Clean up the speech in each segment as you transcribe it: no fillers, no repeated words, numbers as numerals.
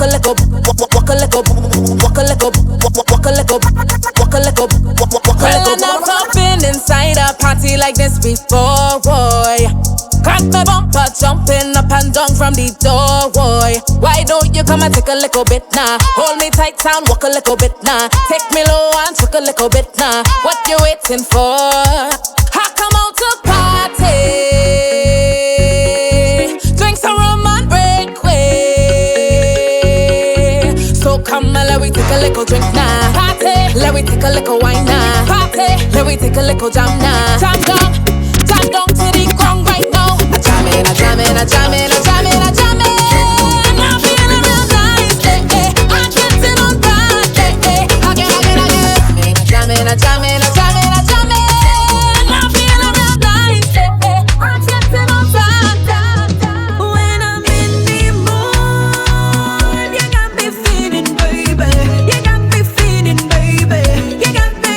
a little, walk a little, walk a little, walk a little, walk a little, walk a little. Well, I've not been inside a party like this before, boy. Crack my bumper, jumping up and down from the door, boy. Why don't you come and take a little bit now? Hold me tight and walk a little bit now. Take me low and trick a little bit now. What you waiting for? I come out to party. Drink some rum and break way. So come and let we take a little drink now. Party, let we take a little wine now. Party, let we take a little jam now. Jam down to the ground right now. I jam in, I jam in, I jam in, I jam in, I jam in. I'm feeling real nice, eh, eh. I'm getting on right, eh, eh. Again. I jam in, I jam in, I jam in, I jam in. I'm feeling real nice, eh, eh. I'm getting on right. When I'm in the mood, you got me feeling, baby. You got me feeling, baby. You got me.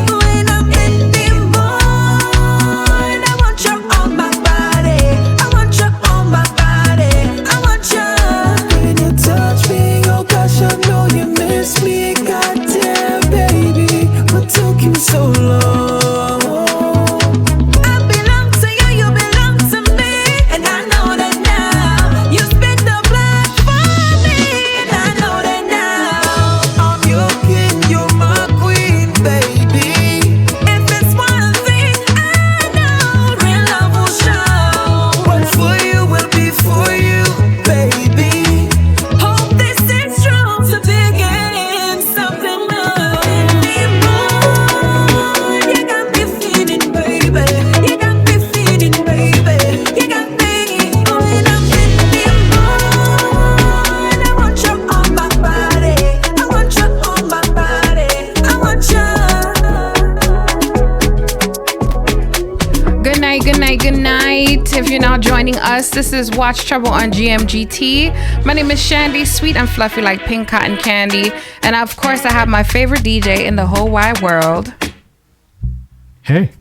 When I'm in the mood, I want you on my body. I want you on my body. I want you. When you touch me, oh gosh, I know you miss me. Goddamn, baby, what took you so long? I belong to you, you belong to me, and I know that now. You spit the blood for me, and I know that now. I'm your king, you're my queen, baby. If it's one thing I know, real love will show. What's for you will be for you, baby. Hope this is true to begin something new. In the mood, you got me feeling, baby. You got me feeling, baby. You got me. When I'm in the mood, I want you on my body. I want you on my body. I want you. Good night, good night, good night. If you're now joining us, this is Watch Trouble on GMGT. My name is Shandy, sweet and fluffy like pink cotton candy. And of course, I have my favorite DJ in the whole wide world, Hey.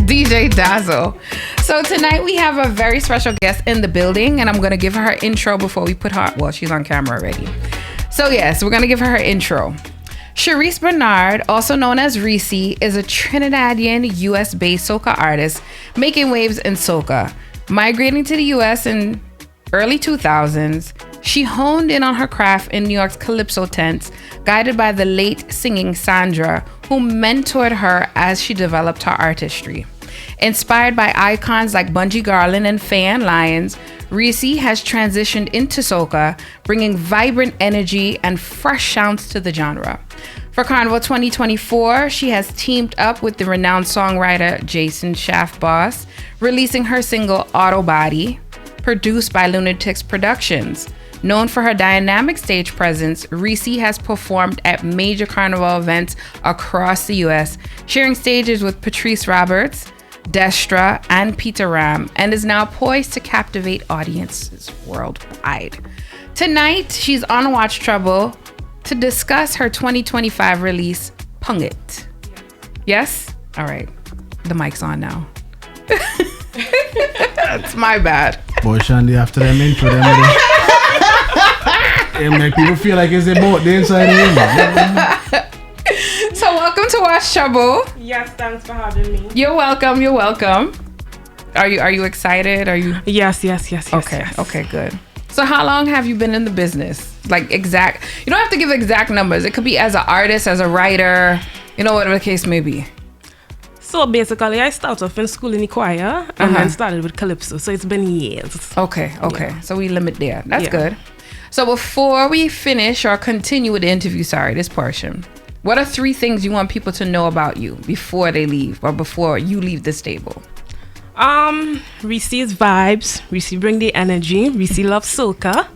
DJ Dazzle. So tonight we have a very special guest in the building, and I'm going to give her her intro before we put her, well, she's on camera already. So yes, we're going to give her her intro. Charisse Bernard, also known as Rreecey, is a Trinidadian US-based soca artist making waves in soca. Migrating to the US in early 2000s, she honed in on her craft in New York's Calypso tents, guided by the late singing Sandra, who mentored her as she developed her artistry. Inspired by icons like Bungie Garlin and Fan Lyons, Rreecey has transitioned into soca, bringing vibrant energy and fresh sounds to the genre. For Carnival 2024, she has teamed up with the renowned songwriter Jason Shaftboss, releasing her single Auto Body, produced by Lunatics Productions. Known for her dynamic stage presence, Rreecey has performed at major Carnival events across the US, sharing stages with Patrice Roberts, Destra, and Peter Ram, and is now poised to captivate audiences worldwide. Tonight, she's on Watch Trouble to discuss her 2025 release, Pung It. Yes? All right. The mic's on now. That's my bad. Boy, Shandy, after them intro, it make people feel like it's about the inside of him. So welcome to Watch Trouble. Yes, thanks for having me. You're welcome. You're welcome. Are you excited? Are you? Yes. Okay. Yes. Okay. Good. So how long have you been in the business? Like exact. You don't have to give exact numbers. It could be as an artist, as a writer. You know, whatever the case may be. So basically, I started off in school in the choir and then started with Calypso. So it's been years. Okay. Yeah. So we limit there. That's good. So before we finish or continue with the interview, this portion, what are 3 things you want people to know about you before they leave or before you leave this table? Rreecey's vibes. Rreecey bring the energy. Rreecey loves soca.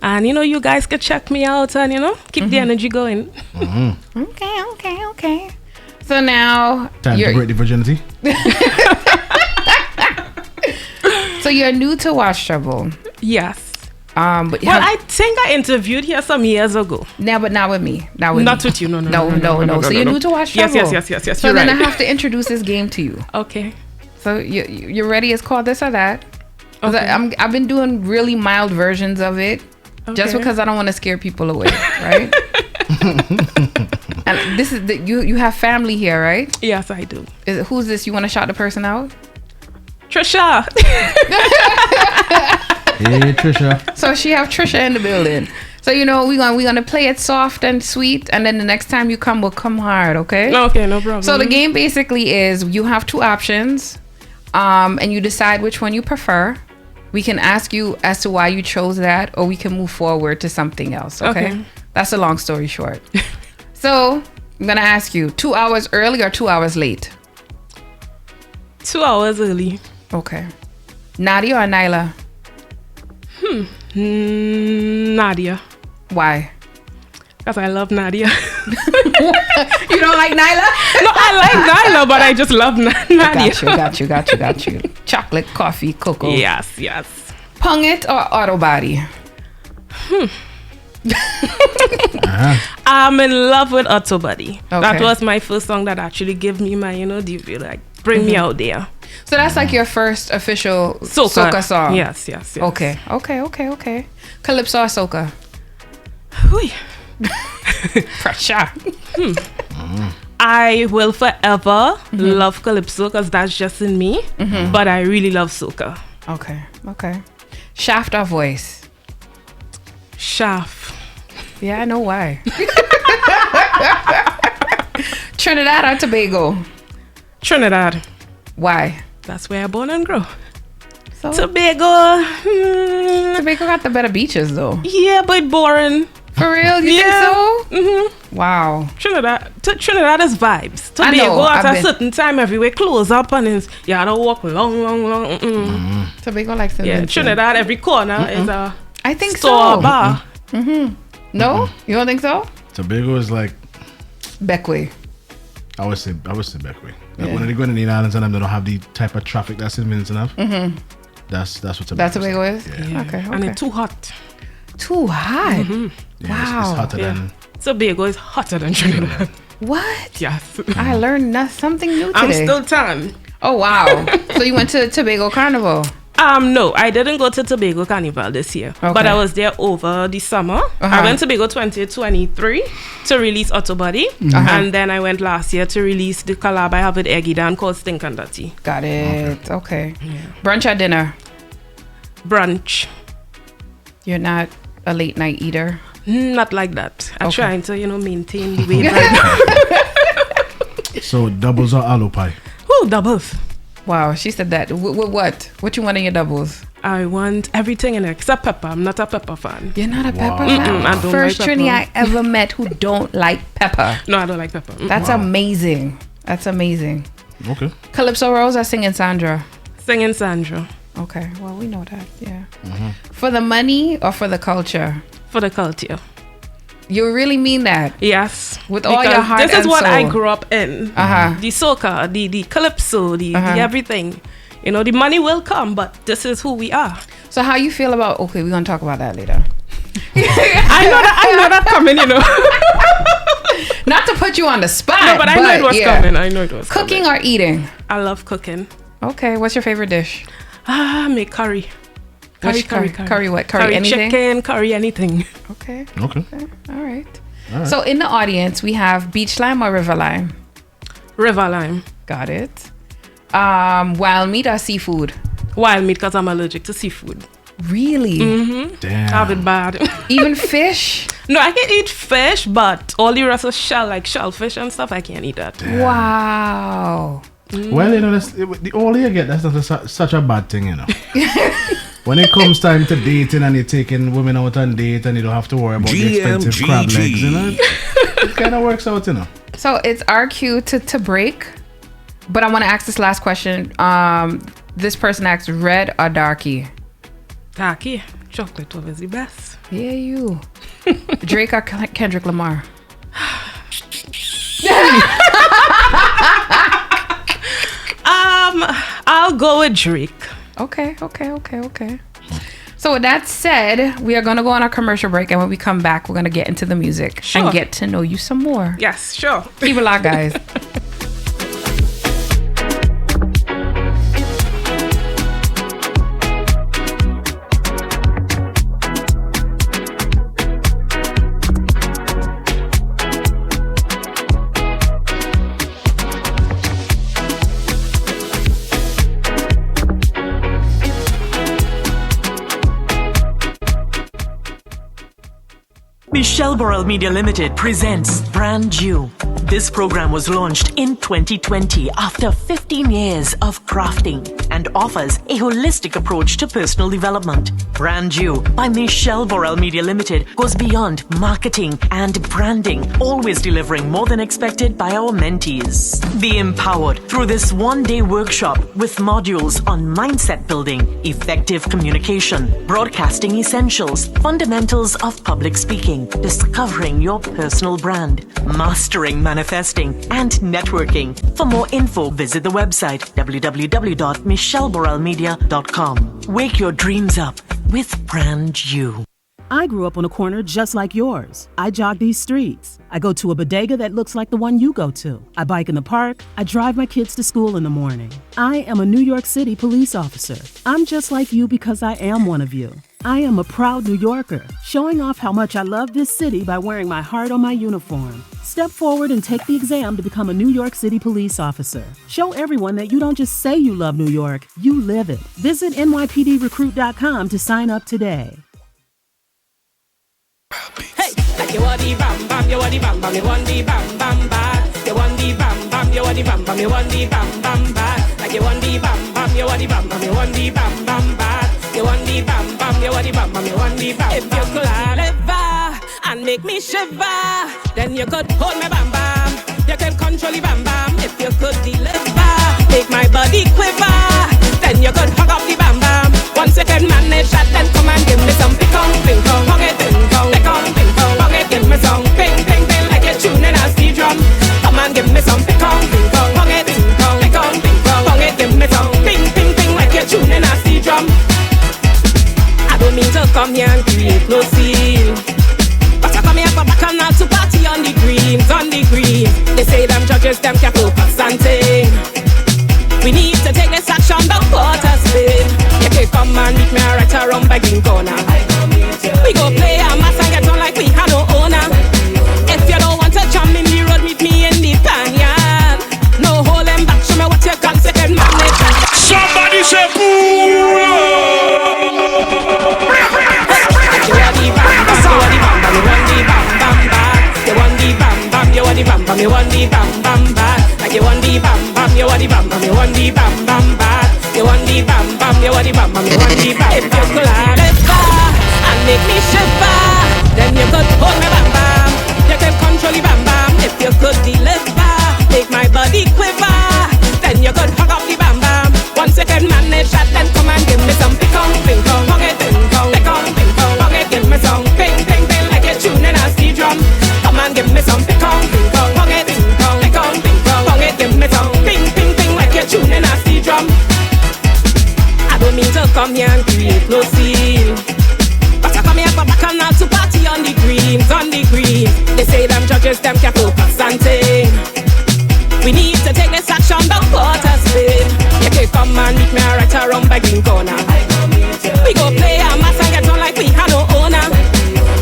And, you guys can check me out and, keep the energy going. Mm-hmm. Okay. So now... Time to break the virginity. So you're new to Watch Trouble. Yes. But I think I interviewed here some years ago. But not with me. Not with you. No. So you're new to Watch Trouble. Yes. So then I have to introduce this game to you. Okay. So you're ready? It's called This or That. Okay. I've been doing really mild versions of it. Just because I don't want to scare people away, right? And this is you have family here, right? Yes, I do. Who's this? You want to shout the person out? Trisha. Hey, Trisha. So she have Trisha in the building. So we're gonna play it soft and sweet, and then the next time you come, we'll come hard, okay? Okay, no problem. So the game basically is you have two options, and you decide which one you prefer. We can ask you as to why you chose that, or we can move forward to something else, okay? That's a long story short. So I'm gonna ask you 2 hours early or 2 hours late? 2 hours early. Okay. Nadia or Nyla? Nadia. Why? Because I love Nadia. You don't like Nyla? No, I like Nyla, but I just love Nadia. Got you. Chocolate, coffee, cocoa. Yes. Pung It or Auto Body? I'm in love with Auto Body. Okay. That was my first song that actually gave me my, DV, like bring me out there. So that's like your first official soca song? Yes. Okay. Calypso or soca? Hui. Pressure. I will forever love Calypso because that's just in me. But I really love soca. Okay. Shaft or voice? Shaft. Yeah, I know why. Trinidad or Tobago? Trinidad. Why? That's where I born and grow. So Tobago. Tobago got the better beaches though. Yeah, but boring. For real? You think so? Mm-hmm. Wow. Trinidad is vibes. I Tobago know, at a certain time everywhere close up and you gotta walk long. Tobago likes to Yeah, Trinidad every corner is a I think store so. bar. No? You don't think so? Tobago is like, Beckway. I would say Beckway. Like when they go to the islands and they don't have the type of traffic that's in minutes enough. That's what Tobago is. That's Tobago is? Yeah. Okay. And it's too hot. Too hot? Yeah, Wow. it's hotter than... Tobago is hotter than Trinidad. What? Yes. I learned something new today. I'm still tan. Oh, wow. So you went to Tobago Carnival? No, I didn't go to Tobago Carnival this year. Okay. But I was there over the summer. I went to Tobago 2023 to release Auto Body. And then I went last year to release the collab I have with Eggy Dan called Stink and Dirty. Got it. Okay. Brunch or dinner? Brunch. You're not a late night eater? Not like that. I'm Okay. trying to, maintain the weight right now. So doubles or aloe pie? Ooh, doubles. Wow, she said that. What? What you want in your doubles? I want everything in it except pepper. I'm not a pepper fan. You're not a pepper Wow. fan? I don't First like Trini pepper. I ever met who don't like pepper. No, I don't like pepper. That's amazing. That's amazing. Okay. Calypso Rose or Singing Sandra? Singing Sandra. Okay, well, we know that, yeah. For the money or for the culture? For the culture. You really mean that? Yes. With all your Because heart this is and what I soul. grew up in. The soca, the calypso, the everything. The money will come, but this is who we are. So how you feel about, okay, we're going to talk about that later. I know that coming, Not to put you on the spot. No, but I know it was coming. I know it was Cooking coming. or eating? I love cooking. Okay, what's your favorite dish? Make curry. Which curry? Curry what? Curry anything? Chicken, curry anything. Okay. Okay. All right. So in the audience, we have beach lime or river lime? River lime. Got it. Wild meat or seafood? Wild meat because I'm allergic to seafood. Really? Damn. Have it bad. Even fish? No, I can eat fish, but all the rest of shellfish and stuff, I can't eat that. Wow. Well, the older you get, that's not such a bad thing, When it comes time to dating and you're taking women out on date and you don't have to worry about the expensive crab legs, it kind of works out, So it's our cue to break. But I want to ask this last question. This person asked red or darky? Darky. Chocolate was the best. Yeah, you. Drake or Kendrick Lamar? I'll go with Drake. Okay. So with that said, we are going to go on our commercial break. And when we come back, we're going to get into the music and get to know you some more. Yes, sure. Keep it locked, guys. Michelle Borrell Media Limited presents Brand New. This program was launched in 2020 after 15 years of crafting and offers a holistic approach to personal development. Brand New by Michelle Borrell Media Limited goes beyond marketing and branding, always delivering more than expected by our mentees. Be empowered through this one-day workshop with modules on mindset building, effective communication, broadcasting essentials, fundamentals of public speaking, discovering your personal brand, mastering manifesting, and networking. For more info, visit the website www.michelleborrellmedia.com. Wake your dreams up with Brand New. I grew up on a corner just like yours. I jog these streets. I go to a bodega that looks like the one you go to. I bike in the park. I drive my kids to school in the morning. I am a New York City police officer. I'm just like you because I am one of you. I am a proud New Yorker, showing off how much I love this city by wearing my heart on my uniform. Step forward and take the exam to become a New York City police officer. Show everyone that you don't just say you love New York, you live it. Visit nypdrecruit.com to sign up today. Hey, like you want the bam bam, you want the bam bam, you want the bam bam bad. You want the bam bam, you want the bam bam, you want the bam bam bad. Like you want the bam bam, you want the bam bam, you want the bam bam bad. You want the bam bam, you want the bam bam, you want the bam. If you could deliver and make me shiver, then you could hold my bam bam. You can control the bam bam. If you could deliver, make my body quiver, then you could hug up the bam bam. Once you can manage that, then come and give me some ping-pong, ping-pong, hug it, ping-pong, ping-pong, ping-pong, hug it, give me some ping-ping-ping like you're tuning a steel drum. Come and give me some ping-pong, ping-pong, hug it, ping-pong, ping-pong, ping-pong, hug it, give me some ping-ping-ping like you're tuning a steel drum. I don't mean to come here and create no scene, but I come here for bacchanal to party on the greens, on the green. They say them judges, them can't focus and ting. We need to take this action, the water spin. You can come and meet me right around by Green Corner. We go play a mass and get on like we have no owner. If you don't want to jump in the road, meet me in the canyon. No holding back, show me what you got, second manage. Somebody say boo! You want the bam bam, you want the bam bam, you want the bam bam, you want the bam bam, you want the bam bam, you want the bam bam, you want the bam bam, you want the bam bam, you want the bam bam, you want the bam bam, you want the bam bam, you want the bam. If you could deliver and make me shiver, then you could hold my bam bam. You can control the bam bam. If you could deliver, make my body quiver, then you could hug up the bam bam. Once you can manage that, then come and give me some ping-pong, ping-pong, hug it, ping-pong, ping-pong, ping-pong, hug it, give me some ping-ping-ping like you're tuning a steel drum. Come and give me some ping-pong, ping-pong, hug it, ping-pong, ping-pong, ping-pong, hug it, give me some ping-ping-ping like you're tuning a steel drum. I don't mean to come here and create no scene, but I come here for bacchanal to party on the greens, on the green. They say them judges, them can't focus and ting. We need to take this action, the water spin. You can come and meet me right around by Green Corner. We go play a mass and get on like we have no owner.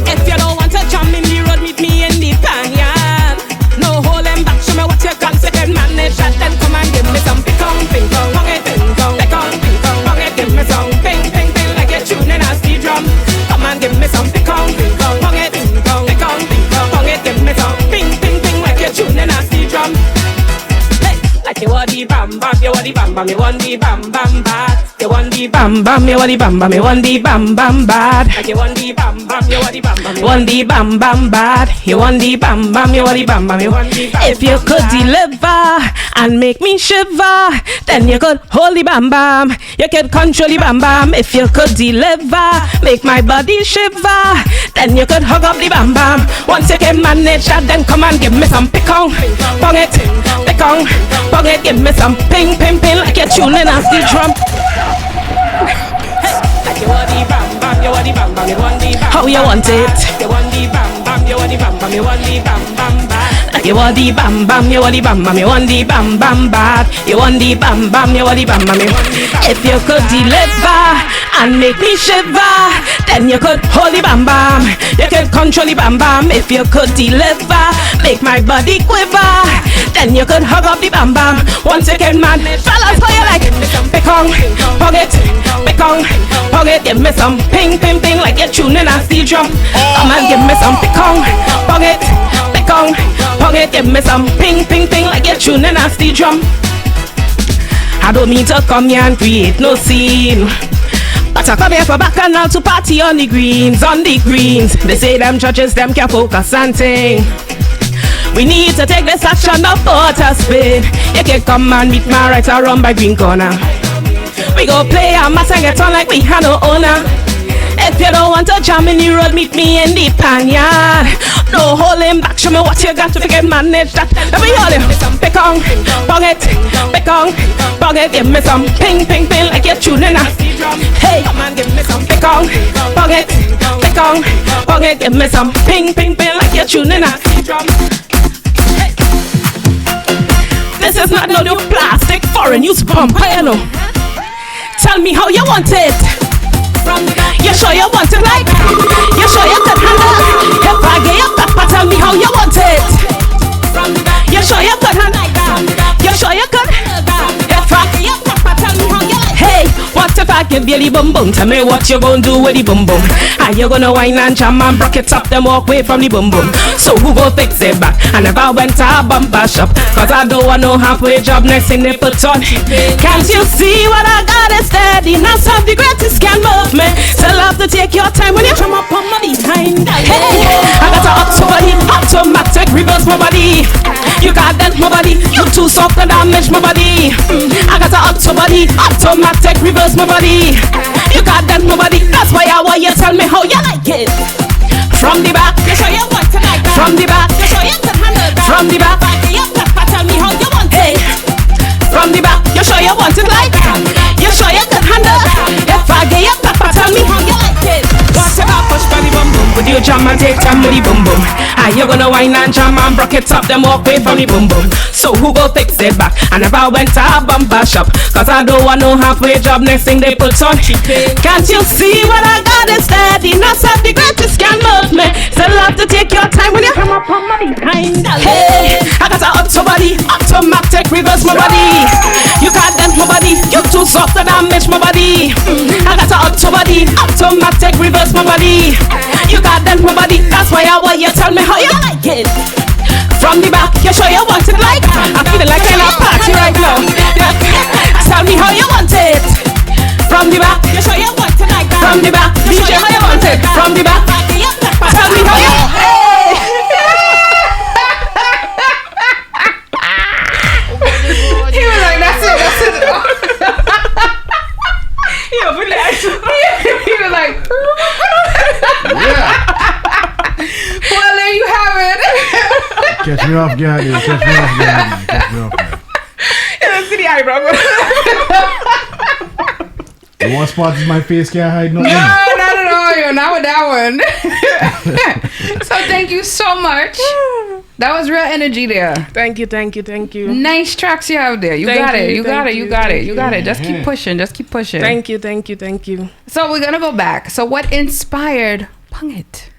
If you don't want to jump in the road, meet me in the canyon. No holding back, show me what you got, second manage that, then come and give me some ping-pong, ping-pong, hug it, ping-pong, ping-pong, ping-pong, hug it, give me some ping-ping-ping like you're tuning a steel drum. Come and give me some ping-pong, ping-pong, hug it, ping-pong, ping-pong, ping-pong, hug it, give me some ping-ping-ping like you're tuning a steel drum. Like you want the bam bam, you want the bam bam, you want the bam bam bad. You want the bam bam, you want the bam bam, you want the bam bam bad. Like you want the bam bam, you want the bam bam, you want the bam bam bad. You want the bam bam, you want the bam bam, you want the bam. If you could deliver and make me shiver, then you could hold the bam bam. You could control the bam bam. If you could deliver, make my body shiver, then you could hug up the bam bam. Once you can manage that, then come and give me some ping-pong, bong it, ping-pong. It, give me some ping, ping, ping like you're tuning a steel drum. Hey, like you want the bam bam, you want the bam bam, you want the bam. How you want it? You want the bam bam, you want the bam bam, you want the bam bam bam. Like you want the bam bam, you want the bam bam, you want the bam bam back. You want the bam bam, you want the bam bam, you want the bam. If you could deliver and make me shiver, then you could hold the bam bam. You could control the bam bam. If you could deliver, make my body quiver, then you could hug up the bam bam. Once you get mad, fellas, how you like? Pick on, hug it, pick on, hug it. Give me some ping, ping, ping, like you're tuning a steel drum. Come and give me some pick on, hug it, pick on, hug it. Give me some ping, ping, ping, like you're tuning a steel drum. I don't mean to come here and create no scene, but I come here for bacchanal to party on the greens, on the greens. They say them judges, them can't focus on thing. We need to take this action up for a spin. You can come and meet my right around by green corner. We go play a mass and get on like we had no owner. If you don't want to jam in the road, meet me in the panyard. No holding back, show me what you got to get manage that. Let me hold you. Pick on, bug it, pick on, bug it. Give me some ping, ping, ping like you're tuning a. Hey, come on, give me some pick on, bug it, pick on, bug it. Give me some ping, ping, ping like you're tuning a. Hey. This is not no new plastic foreign use pump, you know. Tell me how you want it. You sure you want it like? You sure you could handle? If I get you pepper, tell me how you want it. You sure you could handle? You sure you could? If I get you pepper, tell me how you like? Hey, what if I give you the boom boom? Tell me what you gonna do with the boom boom. Are you gonna whine and jam and broke it up, then walk away from the boom boom? So who go fix it back? I never went to a bumper shop, cause I don't want no halfway job. Next thing they put on. Can't you see what I got is steady? Not some the greatest can move me. Still have to take your time when you come up on my behind. Hey, I got to automatic reverse my body. You got that my body. You too soft to damage my body. I got to automatic reverse my body. You got that my body. That's why I want you tell me how you like it. From the back, you show you want to like that. From the back, you show you can handle that. From the back, you tell me how you want it. From the back, you show you want it like that. You show you can handle that. If I get you pepper, tell me how you like it. What about push for the bum bum? Would you jam and take time with the bum bum? Are you gonna whine and jam and broke it up, then walk away from the bum bum? So who go fix it back? I never went to a bumper shop, cause I don't want no halfway job. Next thing they put on. Can't you see what I got is steady? Not some the greatest can move me. Still have to take your time when you come up on my behind. Hey, I got a automatic reverse my body. You got that my body. You too soft to damage my body. I got a automatic reverse my body. You got that my body. That's why I want you tell me how you like it. From the back, you sure you want it like? I'm feeling like in a party right now. Tell me how you want it. From the back, you sure you want it like that? From the back, DJ, how you want it? From the back, tell me how you want it. He was like, that's it. He was like, Yeah. well, there you have it. Catch me off guard, dude. Catch me off guard. See the eyebrow. The one spot is my face can't hide nothing. No, not at all. You're not with that one. So thank you so much. That was real energy there. Thank you. Nice tracks you have there. You got it. Just keep pushing. Thank you. So we're gonna go back. So what inspired Pung It?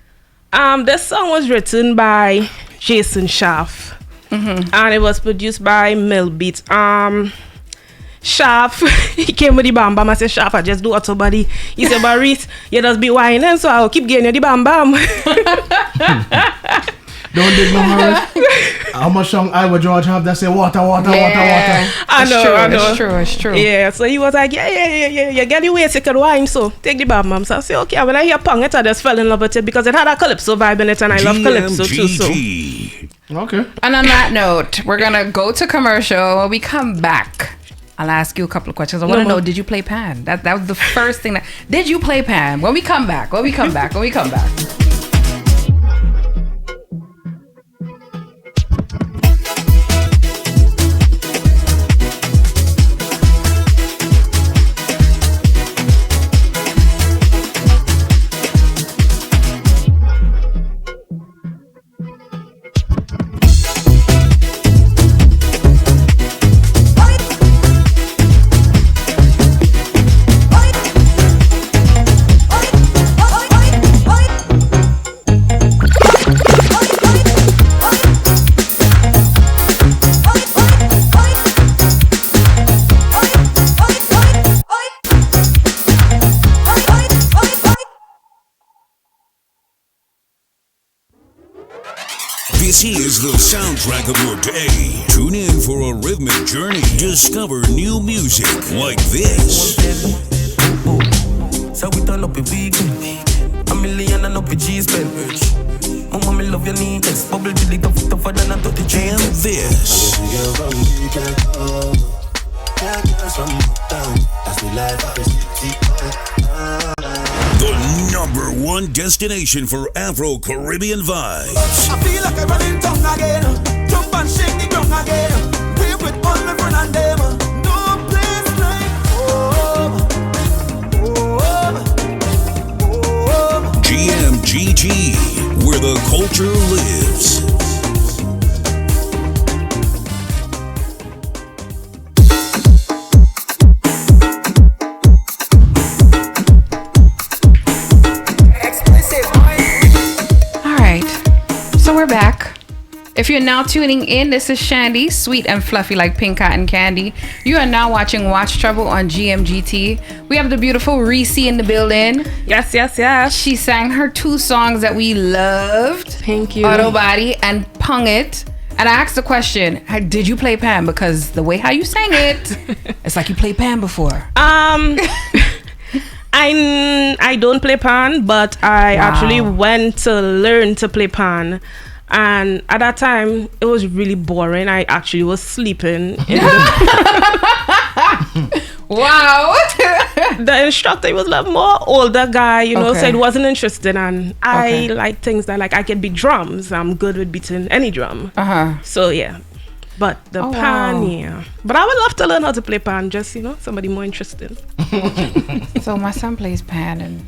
This song was written by Jason Schaff, and it was produced by Mill Beats. Schaff, he came with the bam bam. I said, Schaff, I just do auto body. He said, but Rreecey, you just be whining, so I'll keep getting you the bam bam. Don't dig no more. How much song I would George have that say water. I know. It's true. Yeah, so he was like, yeah. You get the way you could wine, so take the bam bam. So I said, okay. When I hear Pung It, I just fell in love with it because it had a calypso vibe in it, and I love calypso too. So. Okay. And on that note, we're gonna go to commercial. When we come back, I'll ask you a couple of questions. I want to know, did you play pan? That was the first thing. Did you play pan? When we come back. This is the soundtrack of your day. Tune in for a rhythmic journey. Discover new music like this. So we turn up a weekend. A million and up a G spend. Mama, me love your neatness. Bubble till it tougher than a 30 G. And this. The number one destination for Afro-Caribbean vibes. I feel like I'm running tongue again. Jump and shake the ground again. Play with all my friends and them. No place like home. GMGT, where the culture lives. We're back. If you're now tuning in, this is Shandy, sweet and fluffy like pink cotton candy. You are now watching Watch Chubble on GMGT. We have the beautiful Rreecey in the building. Yes. She sang her 2 songs that we loved. Thank you. Auto Body and Pung It. And I asked the question, did you play Pan? Because the way how you sang it, it's like you played Pan before. I don't play pan, but I actually went to learn to play pan. And at that time, it was really boring. I actually was sleeping. Wow. The instructor, he was a more older guy, so it wasn't interesting. And I like things that, like, I can beat drums. I'm good with beating any drum. So, yeah. But the pan, yeah. But I would love to learn how to play pan, just, somebody more interested. So my son plays pan and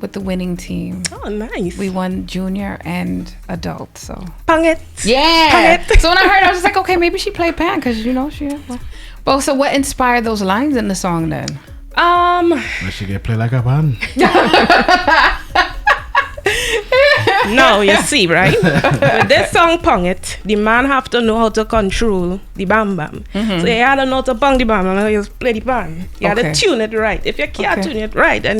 with the winning team. Oh, nice. We won junior and adult, so. Pung it. Yeah. Pung it. So when I heard, I was just like, okay, maybe she played pan because, she. Well, so what inspired those lines in the song then? Does she get play like a pan? No, you see, right? With this song, Pung It, the man have to know how to control the bam bam. So you had to know how to pung the bam bam, you play the pan. You had to tune it right. If you can't tune it right, then,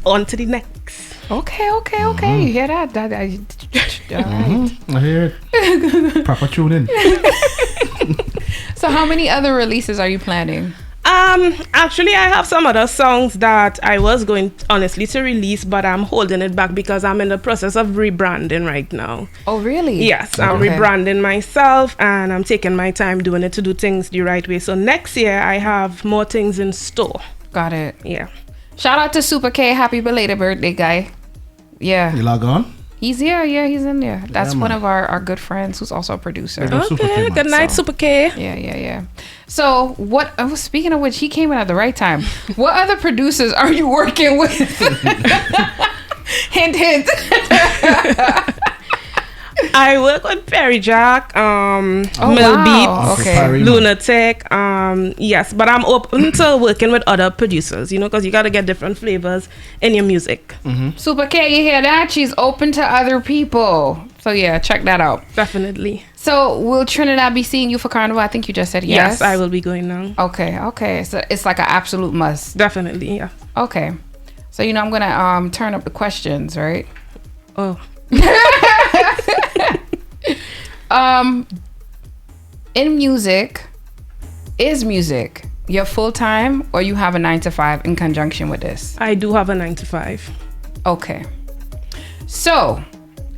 on to the next. Okay. You hear that? All right. I hear it. Proper tuning. So how many other releases are you planning? Actually, I have some other songs that I was going, honestly, to release, but I'm holding it back because I'm in the process of rebranding right now. Oh, really? Yes, I'm rebranding myself, and I'm taking my time doing it to do things the right way. So next year, I have more things in store. Got it. Yeah. Shout out to Super K. Happy belated birthday, guy. Yeah. You log on? He's here. Yeah, he's in there. That's one of our good friends who's also a producer. Okay, good night, Super K. Yeah. So, speaking of which, he came in at the right time. What other producers are you working with? Hint. I work with Perry Jack, Mill wow. Beats, Okay. Lunatic, yes, but I'm open to working with other producers, because you got to get different flavors in your music. Super K, you hear that? She's open to other people. So yeah, check that out. Definitely. So will Trinidad be seeing you for Carnival? I think you just said yes. Yes, I will be going now. Okay. So it's like an absolute must. Definitely, yeah. Okay. So I'm gonna turn up the questions, right? Oh. In music, is music your full time or you have a 9-to-5 in conjunction with this? I do have a 9-to-5. Okay. So,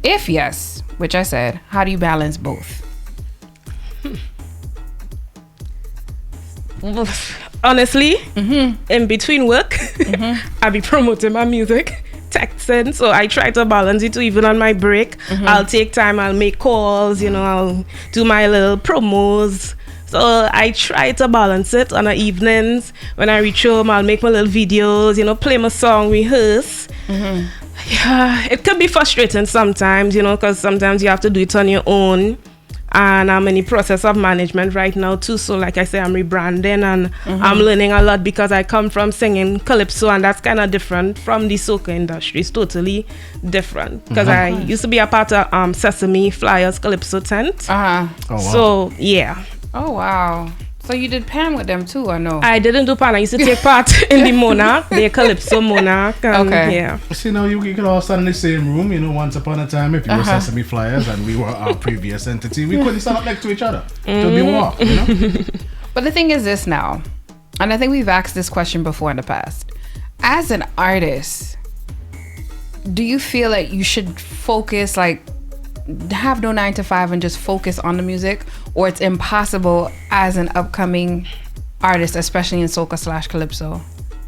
if yes, which I said, how do you balance both? Honestly, in between work, I be promoting my music, texting, so I try to balance it too. Even on my break, I'll take time, I'll make calls, I'll do my little promos. So I try to balance it on the evenings. When I reach home, I'll make my little videos, play my song, rehearse. Yeah, it can be frustrating sometimes, because sometimes you have to do it on your own. And I'm in the process of management right now too. So like I say, I'm rebranding and I'm learning a lot because I come from singing calypso, and that's kind of different from the soca industry. It's totally different because I used to be a part of Sesame Flyers Calypso tent. Oh, wow. So yeah. Oh wow. So you did Pan with them too, or no? I didn't do Pan. I used to take part in the Monarch, the Calypso Monarch. Okay. Yeah. See, now you could all stand in the same room, you know, once upon a time, if you were Sesame Flyers and we were our previous entity, we couldn't stand up next to each other. To be walk, you know? But the thing is this now, and I think we've asked this question before in the past. As an artist, do you feel like you should focus, like, have no 9 to 5 and just focus on the music, or it's impossible as an upcoming artist, especially in soca / calypso?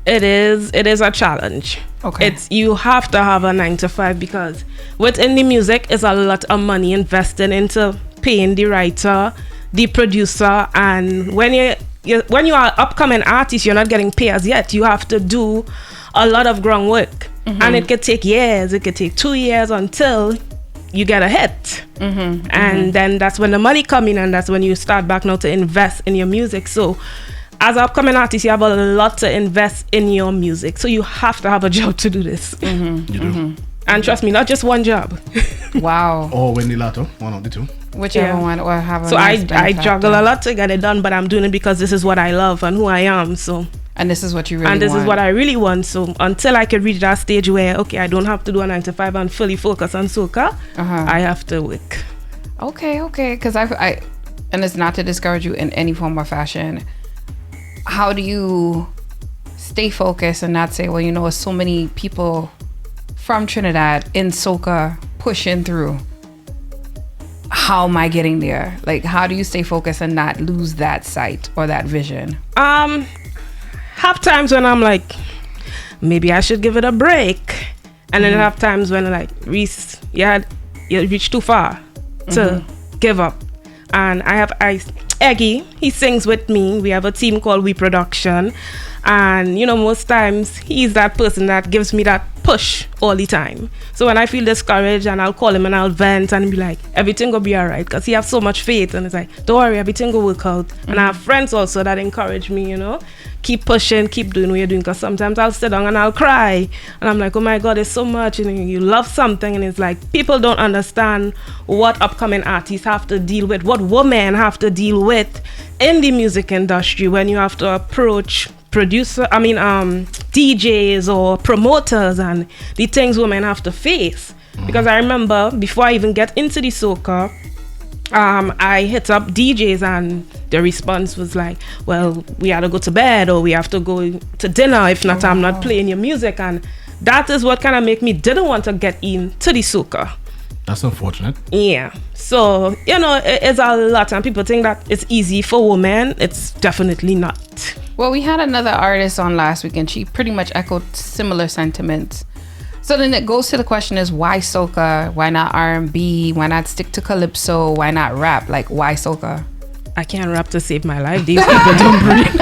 It is a challenge. Okay. You have to have a 9 to 5 because within the music is a lot of money invested into paying the writer, the producer, and when you are upcoming artist, you're not getting paid as yet. You have to do a lot of groundwork, and it could take years. It could take 2 years until you get a hit, and then that's when the money come in, and that's when you start back now to invest in your music. So as an upcoming artist, you have a lot to invest in your music, so you have to have a job to do this. You do. And trust me, not just one job. Wow. Or when the latter, one of the two. Whichever one, or have a So nice I juggle a lot to get it done, but I'm doing it because this is what I love and who I am. So and this is what you really want. And this is what I really want. So until I can reach that stage where, okay, I don't have to do a 9 to 5 and fully focus on soca, I have to work. Okay. Because I, and it's not to discourage you in any form or fashion. How do you stay focused and not say, well, you know, so many people from Trinidad in soca pushing through? How am I getting there? Like, how do you stay focused and not lose that sight or that vision? Have times when I'm like, maybe I should give it a break, and then have times when like, Rreece, you reached too far to give up. And I have Eggy, he sings with me. We have a team called We Production, and you know, most times he's that person that gives me that push all the time. So when I feel discouraged, and I'll call him and I'll vent and be like, everything will be alright, because he has so much faith, and it's like, don't worry, everything will work out. And I have friends also that encourage me, you know, keep pushing, keep doing what you're doing, because sometimes I'll sit down and I'll cry, and I'm like, oh my god, it's so much, and you love something, and it's like, people don't understand what upcoming artists have to deal with, what women have to deal with in the music industry when you have to approach DJs or promoters, and the things women have to face. Because I remember before I even get into the soca, I hit up DJs, and the response was like, well, we had to go to bed, or we have to go to dinner, if not, I'm not playing your music. And that is what kind of make me didn't want to get into the soca. That's unfortunate. Yeah. So, you know, it's a lot, and people think that it's easy for women. It's definitely not. Well, we had another artist on last week, and she pretty much echoed similar sentiments. So then it goes to the question is, why soca? Why not R&B? Why not stick to calypso? Why not rap? Like, why soca? I can't rap to save my life. These people don't breathe.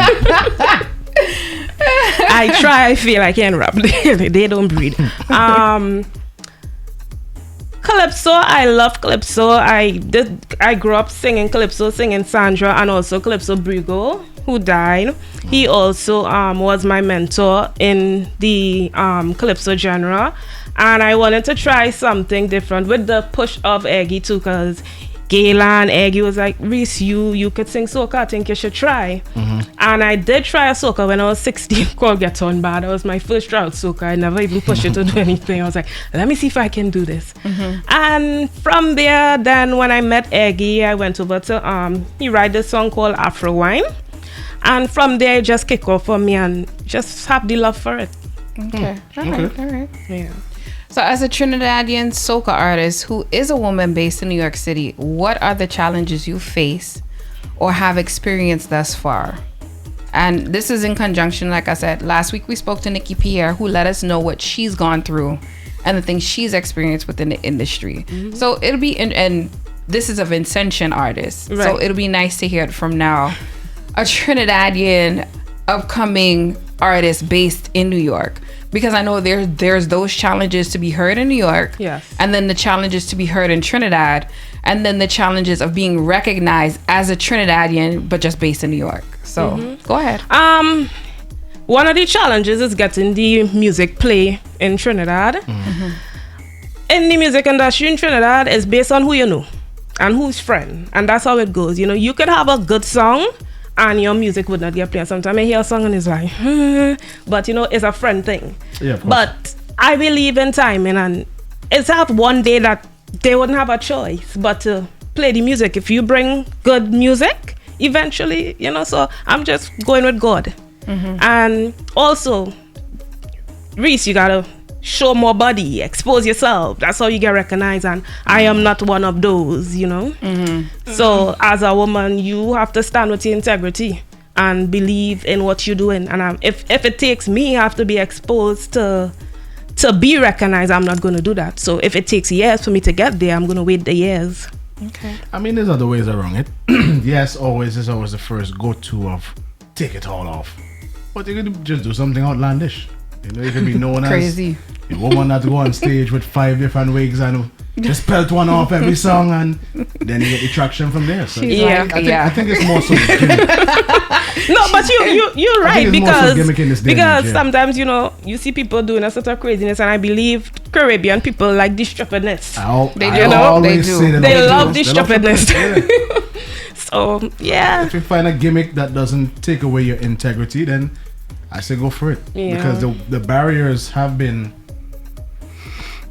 I try, I feel I can't rap. They don't breathe. Calypso, I love calypso. I grew up singing calypso, singing Sandra, and also Calypso Brigo, who died. He also was my mentor in the calypso genre, and I wanted to try something different with the push of Eggy too, because Gayla and Eggy was like, Rreece, you could sing soca, I think you should try. And I did try a soca when I was 16 called Get On Bad. That was my first try out soca. I never even pushed it to do anything. I was like, let me see if I can do this. And from there, then when I met Eggy, I went over to he wrote this song called Afro Wine, and from there it just kicked off for me, and just have the love for it. Okay. All right. Yeah. So as a Trinidadian soca artist who is a woman based in New York City, what are the challenges you face or have experienced thus far? And this is in conjunction, like I said, last week we spoke to Nikki Pierre, who let us know what she's gone through and the things she's experienced within the industry. So it'll be, and this is a Vincentian artist, so it'll be nice to hear it from now, a Trinidadian upcoming artist based in New York. Because I know there's those challenges to be heard in New York, and then the challenges to be heard in Trinidad, and then the challenges of being recognized as a Trinidadian but just based in New York. So go ahead. One of the challenges is getting the music play in Trinidad. In the music industry in Trinidad, is based on who you know and who's friend, and that's how it goes. You know, you could have a good song and your music would not get played. Sometimes I hear a song and it's like, but you know, it's a friend thing. Yeah, of course. But I believe in timing, and it's not one day that they wouldn't have a choice but to play the music. If you bring good music, eventually, you know, so I'm just going with God. And also, Rreecey, you gotta show more body, expose yourself. That's how you get recognized, and I am not one of those, you know. So as a woman, you have to stand with your integrity and believe in what you're doing. And if it takes me, I have to be exposed to be recognized. I'm not going to do that. So if it takes years for me to get there, I'm going to wait the years. Okay. I mean, there's other ways around it. Yes, always is always the first go-to of take it all off. But you could just do something outlandish. You know, you can be known Crazy. as the woman that go on stage with 5 different wigs and just pelt one off every song, and then you get the traction from there. So I think it's more so gimmick. No, but you're right, it's more so gimmick in this day and because age, sometimes, you know, you see people doing a sort of craziness, and I believe Caribbean people like this stupidness. They do. They love this stupidness. So yeah. If you find a gimmick that doesn't take away your integrity, then I say go for it. Yeah. Because the barriers have been,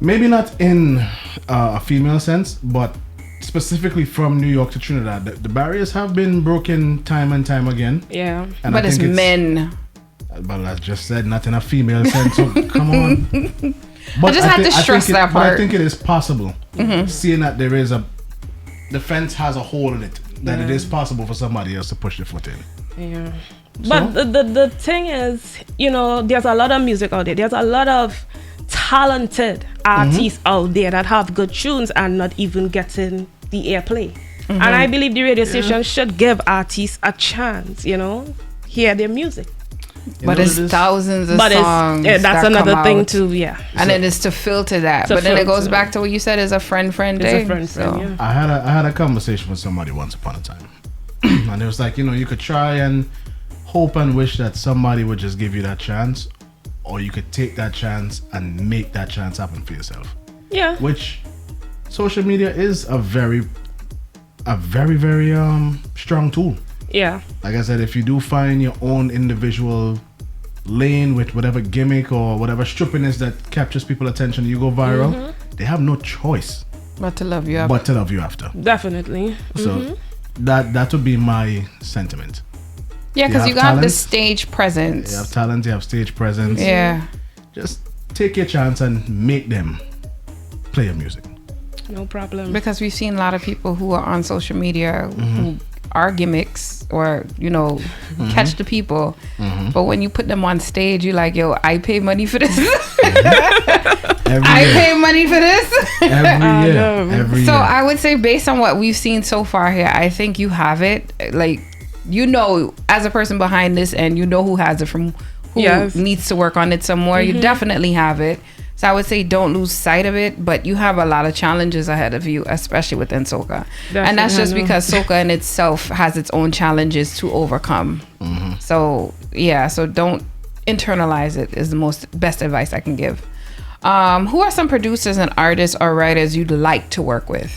maybe not in a female sense, but specifically from New York to Trinidad, the barriers have been broken time and time again. Yeah. And But it's men. But as just said, not in a female sense, so come on. But I just had to stress that But I part. think it is possible, seeing that there is the fence has a hole in it, that it is possible for somebody else to push the foot in. Yeah. But the thing is, you know, there's a lot of music out there. There's a lot of talented artists out there that have good tunes and not even getting the airplay. And I believe the radio station should give artists a chance, you know, hear their music. But it's thousands of songs. That's another thing too, yeah. And it is to filter that. But then it goes back to what you said is a friend thing. It's a friend, yeah. I had a conversation with somebody once upon a time. And it was like, you know, you could try and hope and wish that somebody would just give you that chance, or you could take that chance and make that chance happen for yourself. Yeah. Which social media is a very very strong tool. Yeah. Like I said, if you do find your own individual lane with whatever gimmick or whatever stupidness that captures people's attention, you go viral, they have no choice but to love you after. Definitely. So that would be my sentiment. Yeah, because you got the stage presence. You have talent, you have stage presence. Yeah. Just take your chance and make them play your music. No problem. Because we've seen a lot of people who are on social media who are gimmicks or, you know, catch the people. But when you put them on stage, you're like, yo, I pay money for this. I pay money for this. Every year. I would say based on what we've seen so far here, I think you have it. Like, you know, as a person behind this, and you know who has it from who needs to work on it some more. You definitely have it. So I would say don't lose sight of it, but you have a lot of challenges ahead of you, especially within soca. And that's just because soca in itself has its own challenges to overcome. So yeah, so don't internalize it is the best advice I can give. Who are some producers and artists or writers you'd like to work with?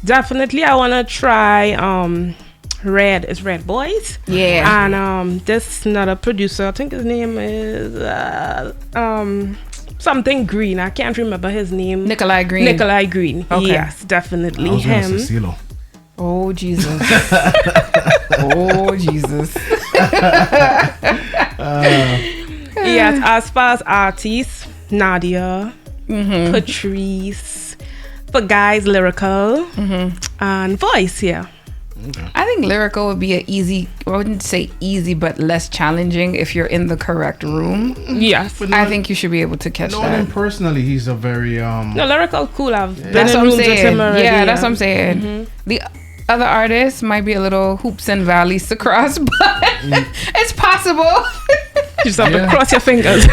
Definitely I want to try Red Boys. Yeah. And this another producer, I think his name is something Green. I can't remember his name. Nikolai Green. Okay. Yes, definitely him. Oh Jesus. Oh Jesus. Yes, as far as artists, Nadia, Patrice, for guys, Lyrical, and Voice, yeah. Okay. I think Lyrical would be I wouldn't say easy, but less challenging if you're in the correct room. Yes. I think you should be able to catch that. Knowing him personally, he's a very No, Lyrical cool. I've been that's in what I'm rooms with saying. him already. Yeah, that's what I'm saying. The other artists might be a little hoops and valleys to cross, but it's possible. You just have to cross your fingers.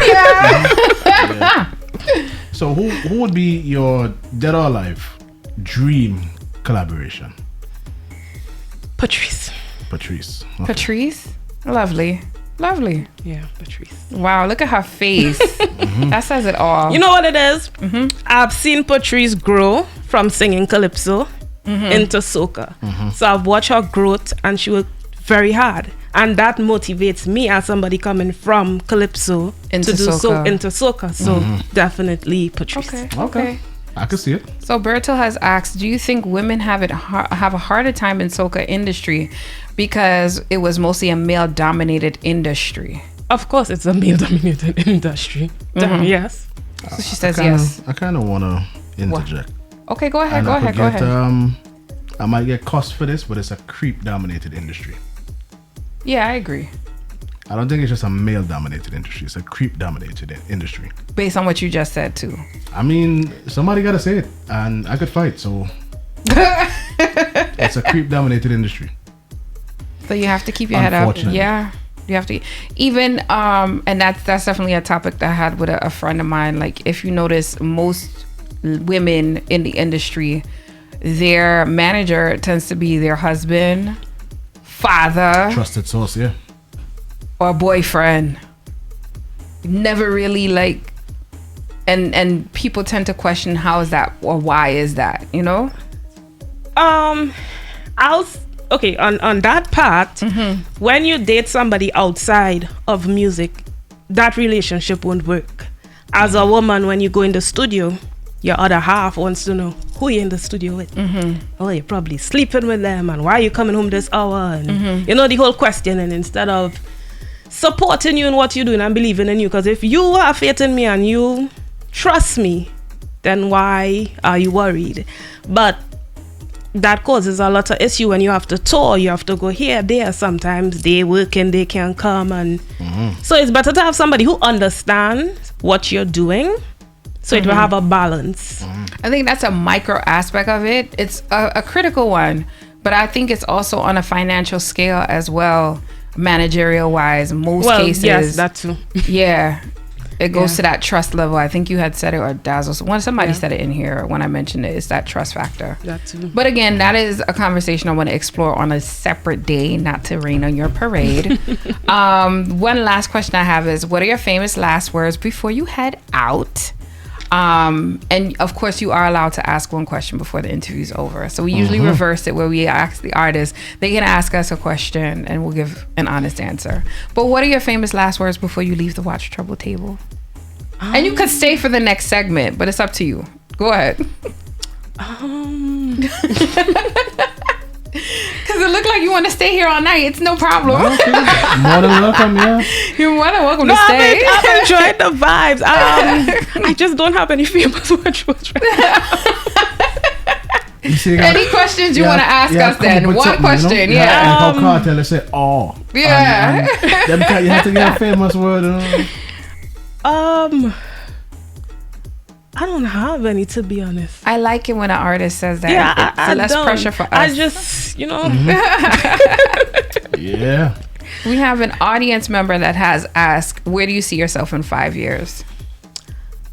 So who would be your dead or alive dream collaboration? Patrice. Okay. Patrice? Lovely. Yeah, Patrice. Wow, look at her face. That says it all. You know what it is? I've seen Patrice grow from singing calypso into soca. So I've watched her growth, and she worked very hard. And that motivates me as somebody coming from calypso Into to do soca. into soca. So definitely Patrice. Okay. I can see it. So Bertil has asked, do you think women have a harder time in soca industry because it was mostly a male-dominated industry? Of course, it's a male-dominated industry. Yes. So she says yes. I kind of want to interject. Okay, go ahead. And Go I could ahead. I might get cost for this, but it's a creep-dominated industry. Yeah, I agree. I don't think it's just a male-dominated industry. It's a creep-dominated industry. Based on what you just said too. I mean, somebody got to say it, and I could fight, so... It's a creep-dominated industry. So you have to keep your head up. Unfortunately. Yeah. You have to even and that's definitely a topic that I had with a friend of mine. Like, if you notice, most women in the industry, their manager tends to be their husband, father, Trusted source, yeah. or boyfriend. Never really like, and people tend to question how is that or why is that, you know? Okay, on that part, when you date somebody outside of music, that relationship won't work. As a woman, when you go in the studio, your other half wants to know who you're in the studio with. Oh, you're probably sleeping with them, and why are you coming home this hour? And you know, the whole question. And instead of supporting you in what you're doing and believing in you, because if you have faith in me and you trust me, then why are you worried? But that causes a lot of issue when you have to tour, you have to go here, there. Sometimes they work and they can't come, and so it's better to have somebody who understands what you're doing, so it will have a balance. I think that's a micro aspect of it. It's a critical one, but I think it's also on a financial scale as well, managerial wise. Most cases, yes, that too. Yeah. It goes to that trust level. I think you had said it, or Dazzle. Somebody said it in here when I mentioned it. It's that trust factor. That too. But again, that is a conversation I want to explore on a separate day, not to rain on your parade. One last question I have is, what are your famous last words before you head out? And of course, you are allowed to ask one question before the interview's over. So we usually reverse it, where we ask the artist, they can ask us a question and we'll give an honest answer. But what are your famous last words before you leave the Watch Trouble table? And you could stay for the next segment, but it's up to you. Go ahead. Because it looked like you want to stay here all night. It's no problem. Okay. More than welcome, yeah. You're more than welcome to stay. I've enjoyed the vibes. I just don't have any famous words right now. You see, Any questions you want to ask us then? One question, you know? Like how Cartel they say, oh. Yeah. And you have to get a famous word, you know? I don't have any, to be honest. I like it when an artist says that. Yeah, it's less don't. pressure for us. I just, you know. Yeah. We have an audience member that has asked, where do you see yourself in 5 years?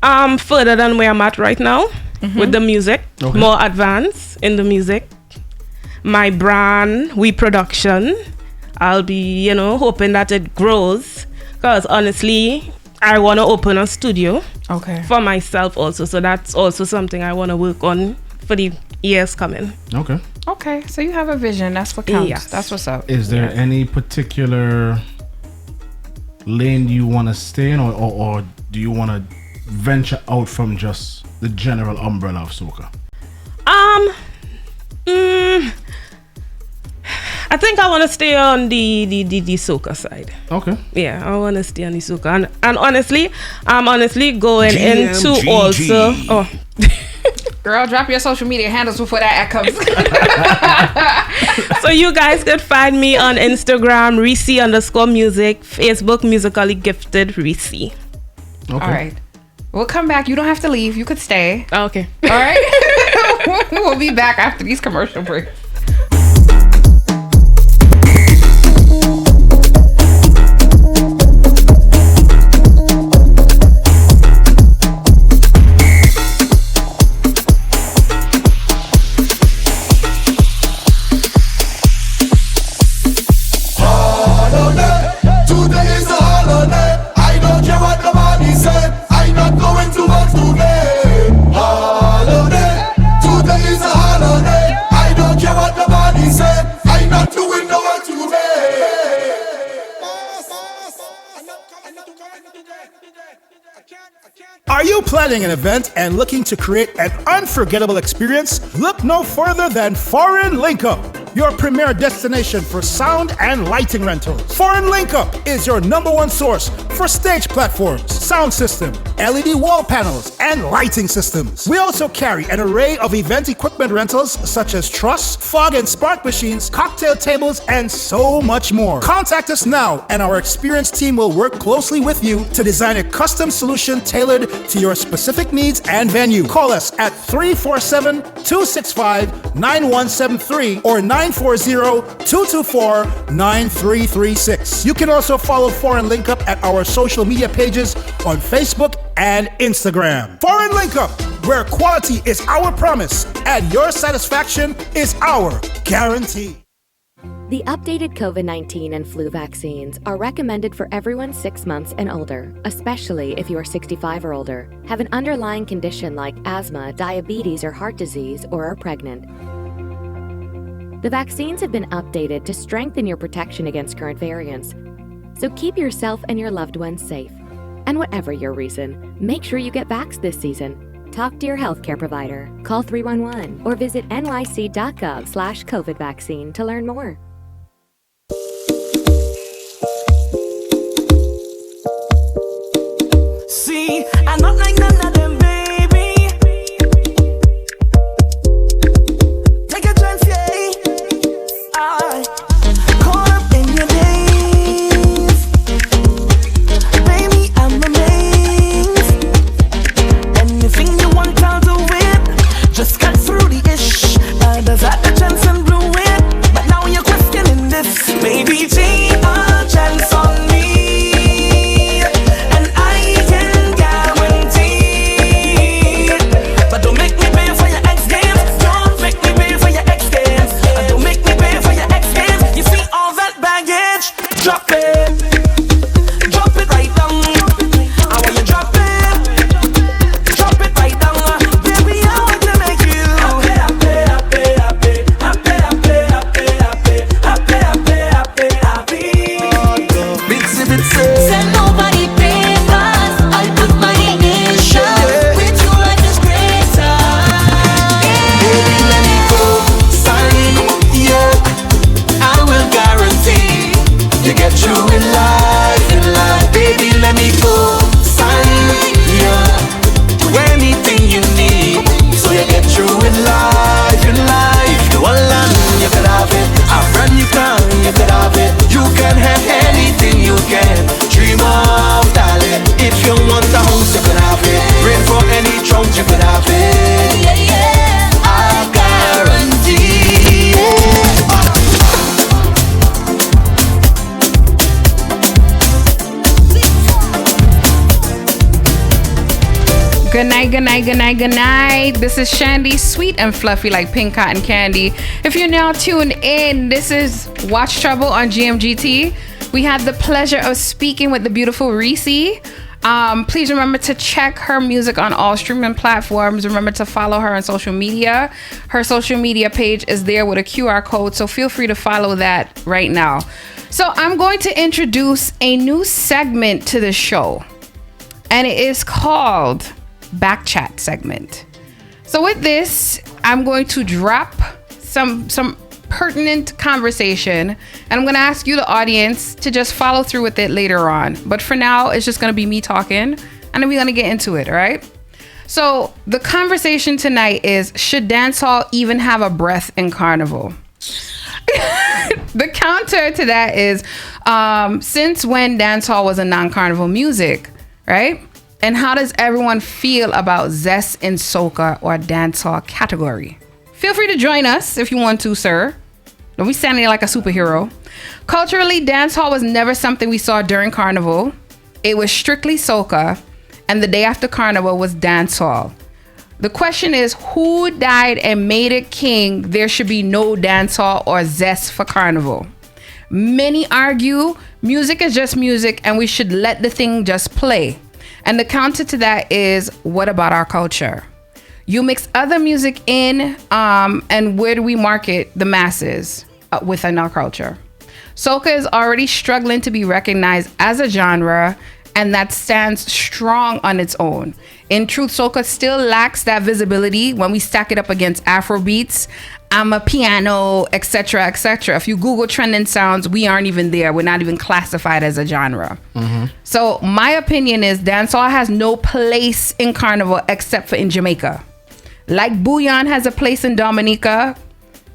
Further than where I'm at right now with the music. Okay. More advanced in the music. My brand, We Production. I'll be, hoping that it grows. Because honestly, I want to open a studio. Okay. For myself also. So that's also something I want to work on for the years coming. Okay. So you have a vision. That's what counts. Yes. That's what's up. Is there any particular lane you want to stay in, or do you want to venture out from just the general umbrella of soca? I think I want to stay on the soca side. Okay. Yeah, I want to stay on the soca. And honestly, I'm going into GMGT. also... Oh. Girl, drop your social media handles before that comes. So you guys could find me on Instagram, Rreecey_music, Facebook, Musically Gifted Rreecey. Okay. All right. We'll come back. You don't have to leave. You could stay. Okay. All right. We'll be back after these commercial breaks. Today is a holiday. I Are you planning an event and looking to create an unforgettable experience? Look no further than Foreign Link Up, your premier destination for sound and lighting rentals. Foreign Link Up is your #1 source for stage platforms, sound system, LED wall panels, and lighting systems. We also carry an array of event equipment rentals such as truss, fog and spark machines, cocktail tables, and so much more. Contact us now and our experienced team will work closely with you to design a custom solution tailored to your specific needs and venue. Call us at 347-265-9173 or 940-224-9336. You can also follow Foreign Link Up at our social media pages on Facebook and Instagram. Foreign Link Up, where quality is our promise and your satisfaction is our guarantee. The updated COVID-19 and flu vaccines are recommended for everyone 6 months and older, especially if you are 65 or older, have an underlying condition like asthma, diabetes, or heart disease, or are pregnant. The vaccines have been updated to strengthen your protection against current variants, so keep yourself and your loved ones safe. And whatever your reason, make sure you get vaxxed this season. Talk to your healthcare provider, call 311, or visit nyc.gov/COVID vaccine to learn more. See, I'm not like none of them, baby. Take a chance, yeah. I caught up in your days. Baby, I'm amazed. Anything you want, I'll do it. Just cut through the ish. Others had the chance and blew it. But now you're questioning this. Maybe take a chance on me. Drop it right down. I want you drop it right down. Baby, I want to make you happy. Bitsy, bitsy. Said nobody pays us. I put my initials. With you I just greater. Baby, let me go. Sign, yeah. I will guarantee you get through in life, baby, let me go. Sign, yeah. Do anything you need, so you get through in life, Do a land, you could have it. A friend you could have it. You can have anything you can dream of, darling. If you want the house, you could have it. Rain for any trunk, you could have it. I guarantee it. Good night. This is Shandy, sweet and fluffy like pink cotton candy. If you're now tuned in, this is Watch Chubble on GMGT. We had the pleasure of speaking with the beautiful Rreecey. Please remember to check her music on all streaming platforms. Remember to follow her on social media. Her social media page is there with a QR code, so feel free to follow that right now. So I'm going to introduce a new segment to the show, and it is called Back Chat segment. So with this, I'm going to drop some pertinent conversation, and I'm going to ask you, the audience, to just follow through with it later on. But for now, it's just going to be me talking, and then we're going to get into it, all right? So the conversation tonight is, should dancehall even have a breath in Carnival? The counter to that is, since when dancehall was a non-Carnival music, right? And how does everyone feel about zest in soca or dancehall category? Feel free to join us if you want to, sir. Don't be standing there like a superhero. Culturally, dancehall was never something we saw during Carnival. It was strictly soca, and the day after Carnival was dancehall. The question is, who died and made it king? There should be no dancehall or zest for Carnival. Many argue music is just music and we should let the thing just play. And the counter to that is, what about our culture? You mix other music in, and where do we market the masses within our culture? Soca is already struggling to be recognized as a genre, and that stands strong on its own. In truth, soca still lacks that visibility when we stack it up against Afrobeats, Amapiano, etc., etc. If you Google trending sounds, we aren't even there. We're not even classified as a genre. So my opinion is dancehall has no place in Carnival except for in Jamaica. Like Bouillon has a place in Dominica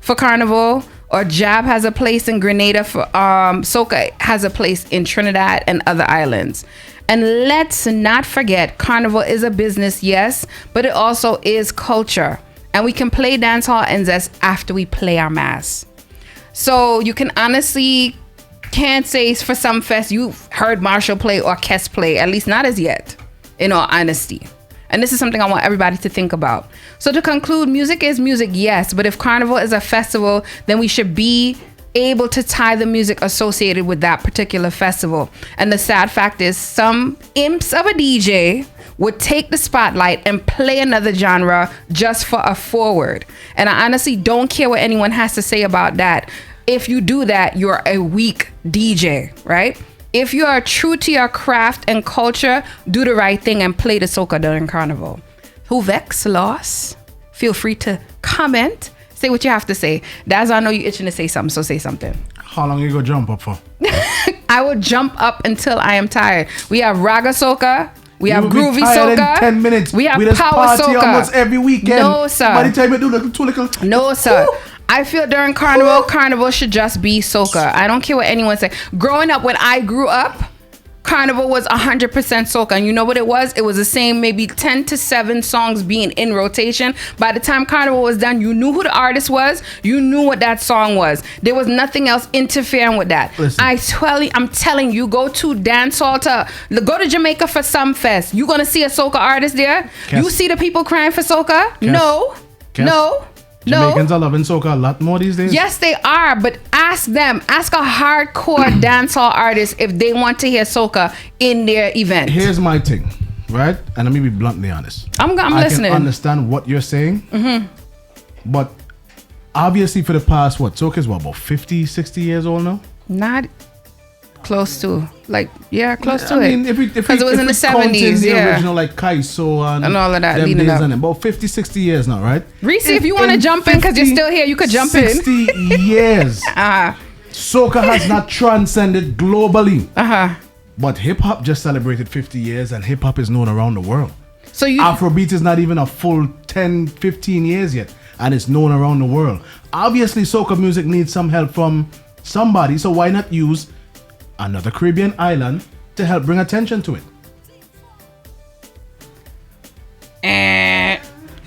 for Carnival, or Jab has a place in Grenada for soca has a place in Trinidad and other islands. And let's not forget, Carnival is a business, yes, but it also is culture. And we can play dancehall and zest after we play our mass. So you can honestly can't say for some fest you've heard Marshall play or Kes play, at least not as yet, in all honesty. And this is something I want everybody to think about. So to conclude, music is music, yes, but if Carnival is a festival, then we should be able to tie the music associated with that particular festival. And the sad fact is some imps of a DJ would take the spotlight and play another genre just for a forward. And I honestly don't care what anyone has to say about that. If you do that, you're a weak DJ, right? If you are true to your craft and culture, do the right thing and play the soca during Carnival. Who vex, lost? Feel free to comment. Say what you have to say. Daz, I know you're itching to say something, so say something. How long you go jump up for? I will jump up until I am tired. We have Raga Soca. We have Groovy Soca. Soca. 10 minutes. We have we just Power party Soca. almost every weekend. No, sir. By the time you do too little. No, sir. I feel during Carnival, Carnival should just be soca. I don't care what anyone say. Growing up, when I grew up, Carnival was 100% soca. And you know what it was? It was the same maybe 10 to 7 songs being in rotation. By the time Carnival was done, you knew who the artist was. You knew what that song was. There was nothing else interfering with that. Listen. I'm telling you, go to dancehall go to Jamaica for some fest. You gonna see a soca artist there? Kes. You see the people crying for soca? Kes. No. Kes. No. Jamaicans are loving soca a lot more these days. Yes, they are, but ask them. Ask a hardcore dancehall artist if they want to hear soca in their event. Here's my thing, right? And let me be bluntly honest. I'm listening. I can understand what you're saying, but obviously for the past, soca is about 50, 60 years old now? Not close to. Close to I it. mean, if we Because it was in the 70s, the yeah. original Kaiso And all of that, them leading days up. and about 50, 60 years now, right? Rreecey, if you want to jump in because you're still here, you could jump 60 years. Soca has not transcended globally. But hip-hop just celebrated 50 years and hip-hop is known around the world. So Afrobeat is not even a full 10, 15 years yet, and it's known around the world. Obviously, soca music needs some help from somebody, so why not use another Caribbean island to help bring attention to it?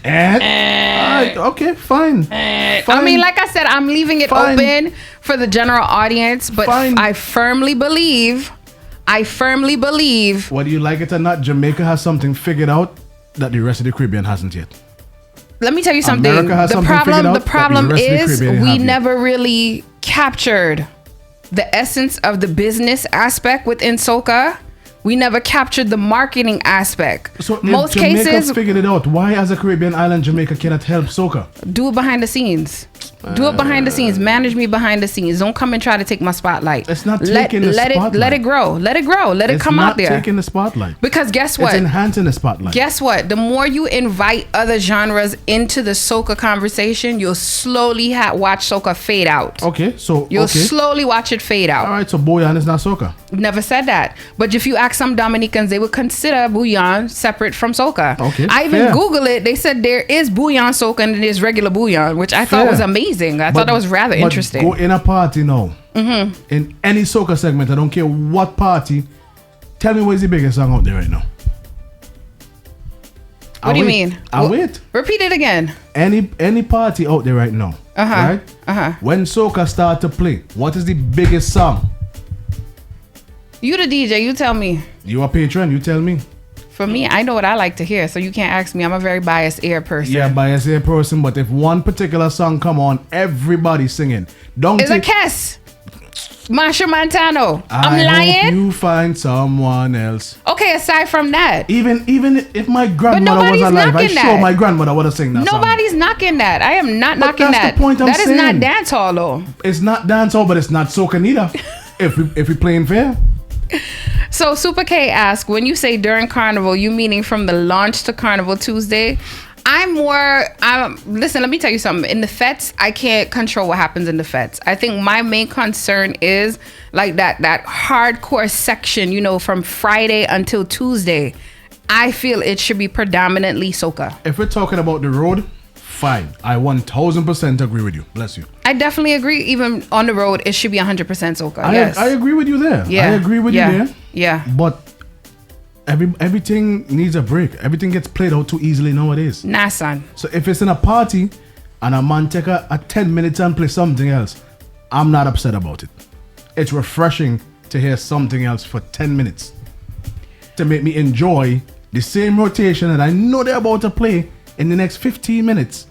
Alright, okay, fine. I mean, like I said, I'm leaving it open for the general audience, but I firmly believe. Whether you like it or not, Jamaica has something figured out that the rest of the Caribbean hasn't yet. Let me tell you something. America has something figured out The problem that the rest of the is Caribbean we have yet. never really captured the essence of the business aspect within soca. We never captured the marketing aspect. So most if Jamaica's cases figured it out, why as a Caribbean island Jamaica cannot help soca? do it behind the scenes. Do it behind the scenes. Manage me behind the scenes. Don't come and try to take my spotlight. It's not taking the spotlight. Let it grow. Let it grow. Let it come out there. It's not taking the spotlight. Because guess what? It's enhancing the spotlight. Guess what? The more you invite other genres into the soca conversation, you'll slowly watch soca fade out. Okay, so You'll slowly watch it fade out. All right, so Bouillon is not soca. Never said that. But if you ask some Dominicans, they would consider Bouillon separate from soca. Okay, I even fair. Google it. They said there is Bouillon soca and there's regular Bouillon, which I thought Fair. was amazing. I thought that was rather interesting. Go in a party now. In any soca segment, I don't care what party. Tell me what is the biggest song out there right now. What do you mean? I'll wait. Repeat it again. Any party out there right now, right? When soca start to play, what is the biggest song? You the DJ, you tell me. You a patron, you tell me. For me, I know what I like to hear, so you can't ask me. I'm a very biased ear person. Yeah, biased ear person, but if one particular song come on, everybody singing. It's a Kes. Marsha Montano. I'm I lying. hope you find someone else. Okay, aside from that. Even if my grandmother was alive, I sure my grandmother would have sang that song. Nobody's knocking that. I am not knocking that's that. the point I'm That is saying. not dancehall though. It's not dancehall, but it's not soca neither. if we playing fair. So Super K asks, when you say during Carnival, you meaning from the launch to Carnival Tuesday? Listen, let me tell you something. In the fetes, I can't control what happens in the fetes. I think my main concern is like that hardcore section, you know, from Friday until Tuesday. I feel it should be predominantly soca. If we're talking about the road, fine. I 1000% agree with you. Bless you. I definitely agree. Even on the road, it should be 100% soca. Yes. I agree with you there. Yeah. I agree with you there. Yeah. But everything needs a break. Everything gets played out too easily nowadays. Nah, son. So if it's in a party and a man take a 10 minutes and play something else, I'm not upset about it. It's refreshing to hear something else for 10 minutes to make me enjoy the same rotation that I know they're about to play in the next 15 minutes.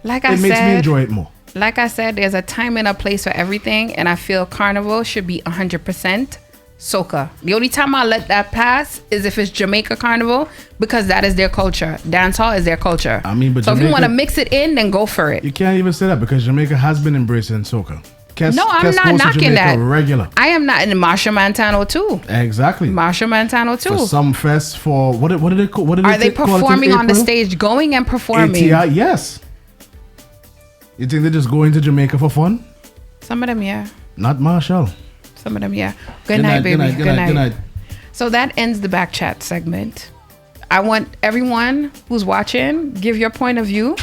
It makes me enjoy it more. Like I said, there's a time and a place for everything, and I feel Carnival should be 100% soca. The only time I let that pass is if it's Jamaica Carnival, because that is their culture. Dancehall is their culture. I mean, but so Jamaica, if you want to mix it in, then go for it. You can't even say that because Jamaica has been embracing soca. No, I'm not knocking that. Regular. I am not in Marshall Montano too. Exactly. Marshall Montano too. For some fest, for what did they call? Are they performing on the stage, going and performing? ATI, yes. You think they just go into Jamaica for fun? Some of them, yeah. Not Marshall. Some of them, yeah. Good night, baby. Good night. So that ends the back chat segment. I want everyone who's watching, give your point of view,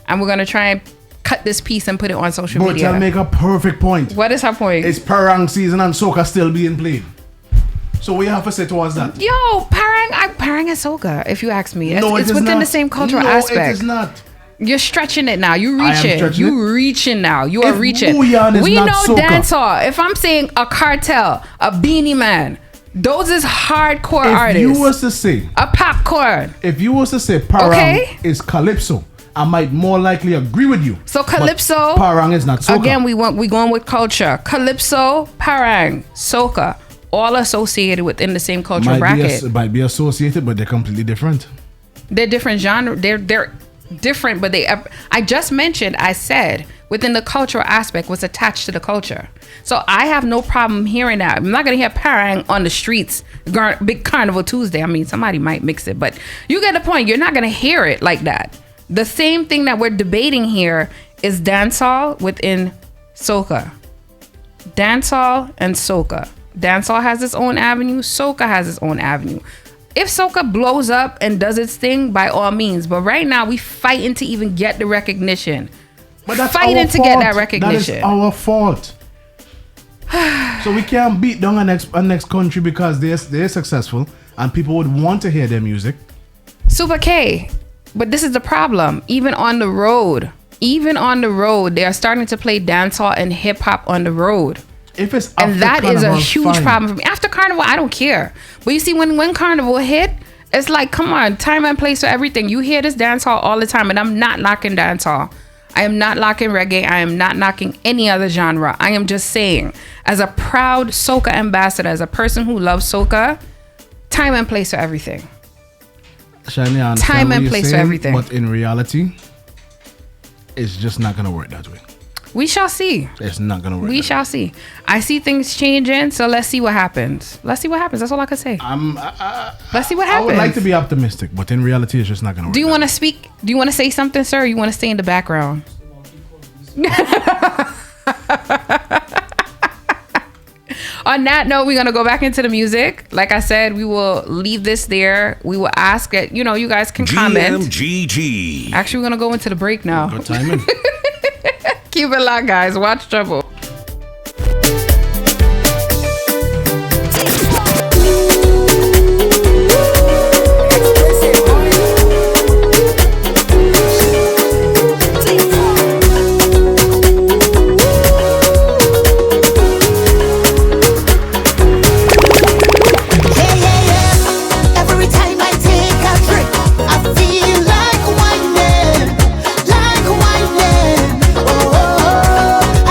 and we're gonna try and cut this piece and put it on social media. But I'll make a perfect point. What is her point? It's Parang season and soca still being played. So we have to say towards that. Yo, Parang is soca, if you ask me. It's within the same cultural aspect. No, it is not. You're stretching it now. You reaching. Reaching now. You are reaching. We know soca. Dancehall. If I'm saying a cartel, a Beanie Man, those is hardcore artists. If you was to say a popcorn. If you was to say Parang is calypso, I might more likely agree with you. So calypso, Parang is not soca. Again, we going with culture. Calypso, Parang, soca, all associated within the same cultural bracket. Might be associated, but they're completely different. They're different genre. They're different, but I said within the cultural aspect was attached to the culture. So I have no problem hearing that. I'm not gonna hear Parang on the streets, big Carnival Tuesday. I mean, somebody might mix it, but you get the point. You're not gonna hear it like that. The same thing that we're debating here is dancehall within soca. Dancehall and soca. Dancehall has its own avenue. Soca has its own avenue. If soca blows up and does its thing, by all means. But right now, we fighting to even get the recognition. But that's fighting to get that recognition. That is our fault. So we can't beat down a next country because they're successful and people would want to hear their music. Super K. But this is the problem. Even on the road, they are starting to play dancehall and hip hop on the road. If it's and that is a huge problem for me. After Carnival, I don't care. But you see, when Carnival hit, it's like, come on, time and place for everything. You hear this dancehall all the time, and I'm not knocking dancehall. I am not knocking reggae. I am not knocking any other genre. I am just saying, as a proud soca ambassador, as a person who loves soca, time and place for everything. Shani, time and place for everything. But in reality, it's just not going to work that way. We shall see. It's not going to work. We shall see. I see things changing, so let's see what happens. That's all I can say. Let's see what happens. I would like to be optimistic, but in reality, it's just not going to work. Do you want to speak? Do you want to say something, sir? Or you want to stay in the background? On that note, we're going to go back into the music. Like I said, we will leave this there. We will ask that, you guys can comment. GMGT. Actually, we're going to go into the break now. Good timing. Keep it locked, guys. Watch Chubble.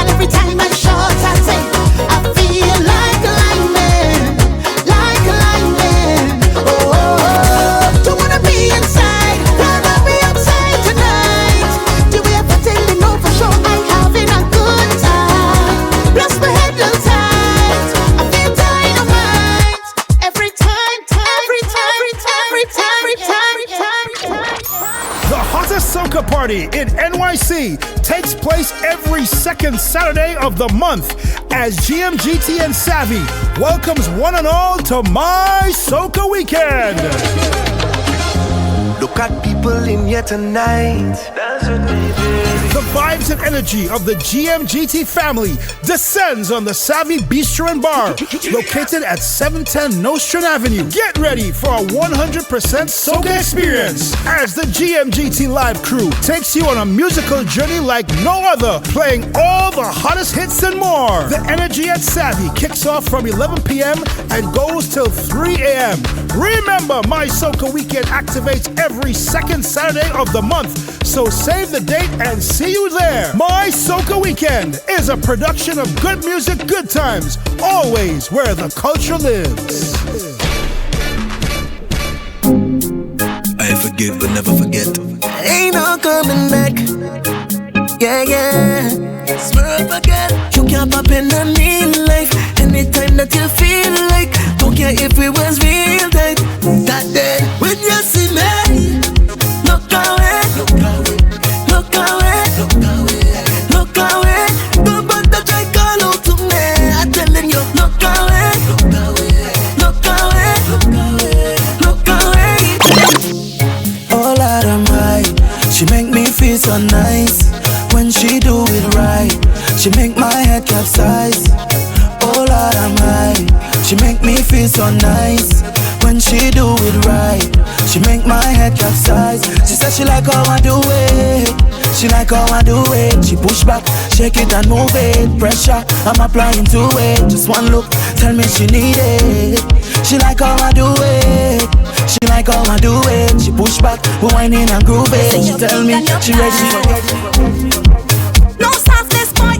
Every time Soca Party in NYC takes place every second Saturday of the month as GMGT and Savvy welcomes one and all to My Soca Weekend. Look at people in here tonight. That's what they do. The vibes and energy of the GMGT family descends on the Savvy Bistro and Bar, located at 710 Nostrand Avenue. Get ready for a 100% soca experience as the GMGT Live crew takes you on a musical journey like no other, playing all the hottest hits and more. The energy at Savvy kicks off from 11 p.m. and goes till 3 a.m. Remember, My Soca Weekend activates every second Saturday of the month, so save the date and see you there. My Soca Weekend is a production of good music, good times, always where the culture lives. I forgive but never forget. Ain't no coming back. Yeah, yeah. Swerve again. You can't pop in a new life anytime that you feel like. Don't care if it was real tight. That day when you see me, look away, look away, look away, look away, look away. Don't bother try call out to me. I'm telling you, look away, look away, look away, look away, look away. All out of mind, she make me feel so nice. When she do it right, she make my head capsize. All out of mind, she make me feel so nice. When she do it right, she make my head capsize. She said she like how I do it. She like how I do it. She push back, shake it and move it. Pressure, I'm applying to it. Just one look, tell me she need it. She like how I do it. She like how I do it. She push back, we whining and groove it. She tell me she ready for it. No softness, boy.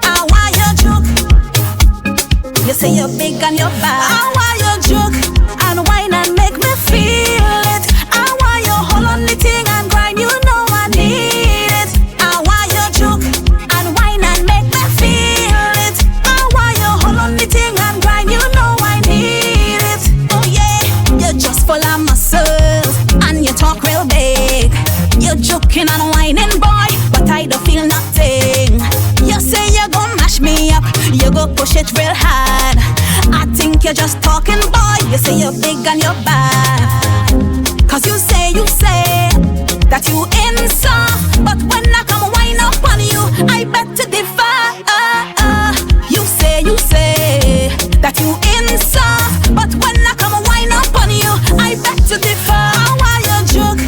I want your joke. You say you're big and you're bad. I want your joke and whine and make me feel it. I want your hold on the thing and grind. You know I need it. I want your joke and whine and make me feel it. I want your hold on the thing and grind. You know I need it. Oh yeah, you're just full of muscles and you talk real big. You're joking and whining, boy, but I don't feel nothing. You say you're gonna mash me up, you go push it real hard. I think you're just talking, boy. You say you're big and you're bad. Cause you say that you insane. But when I come wind up on you, I bet to defy. You say that you insane. But when I come wind up on you, I bet to defy. I want your joke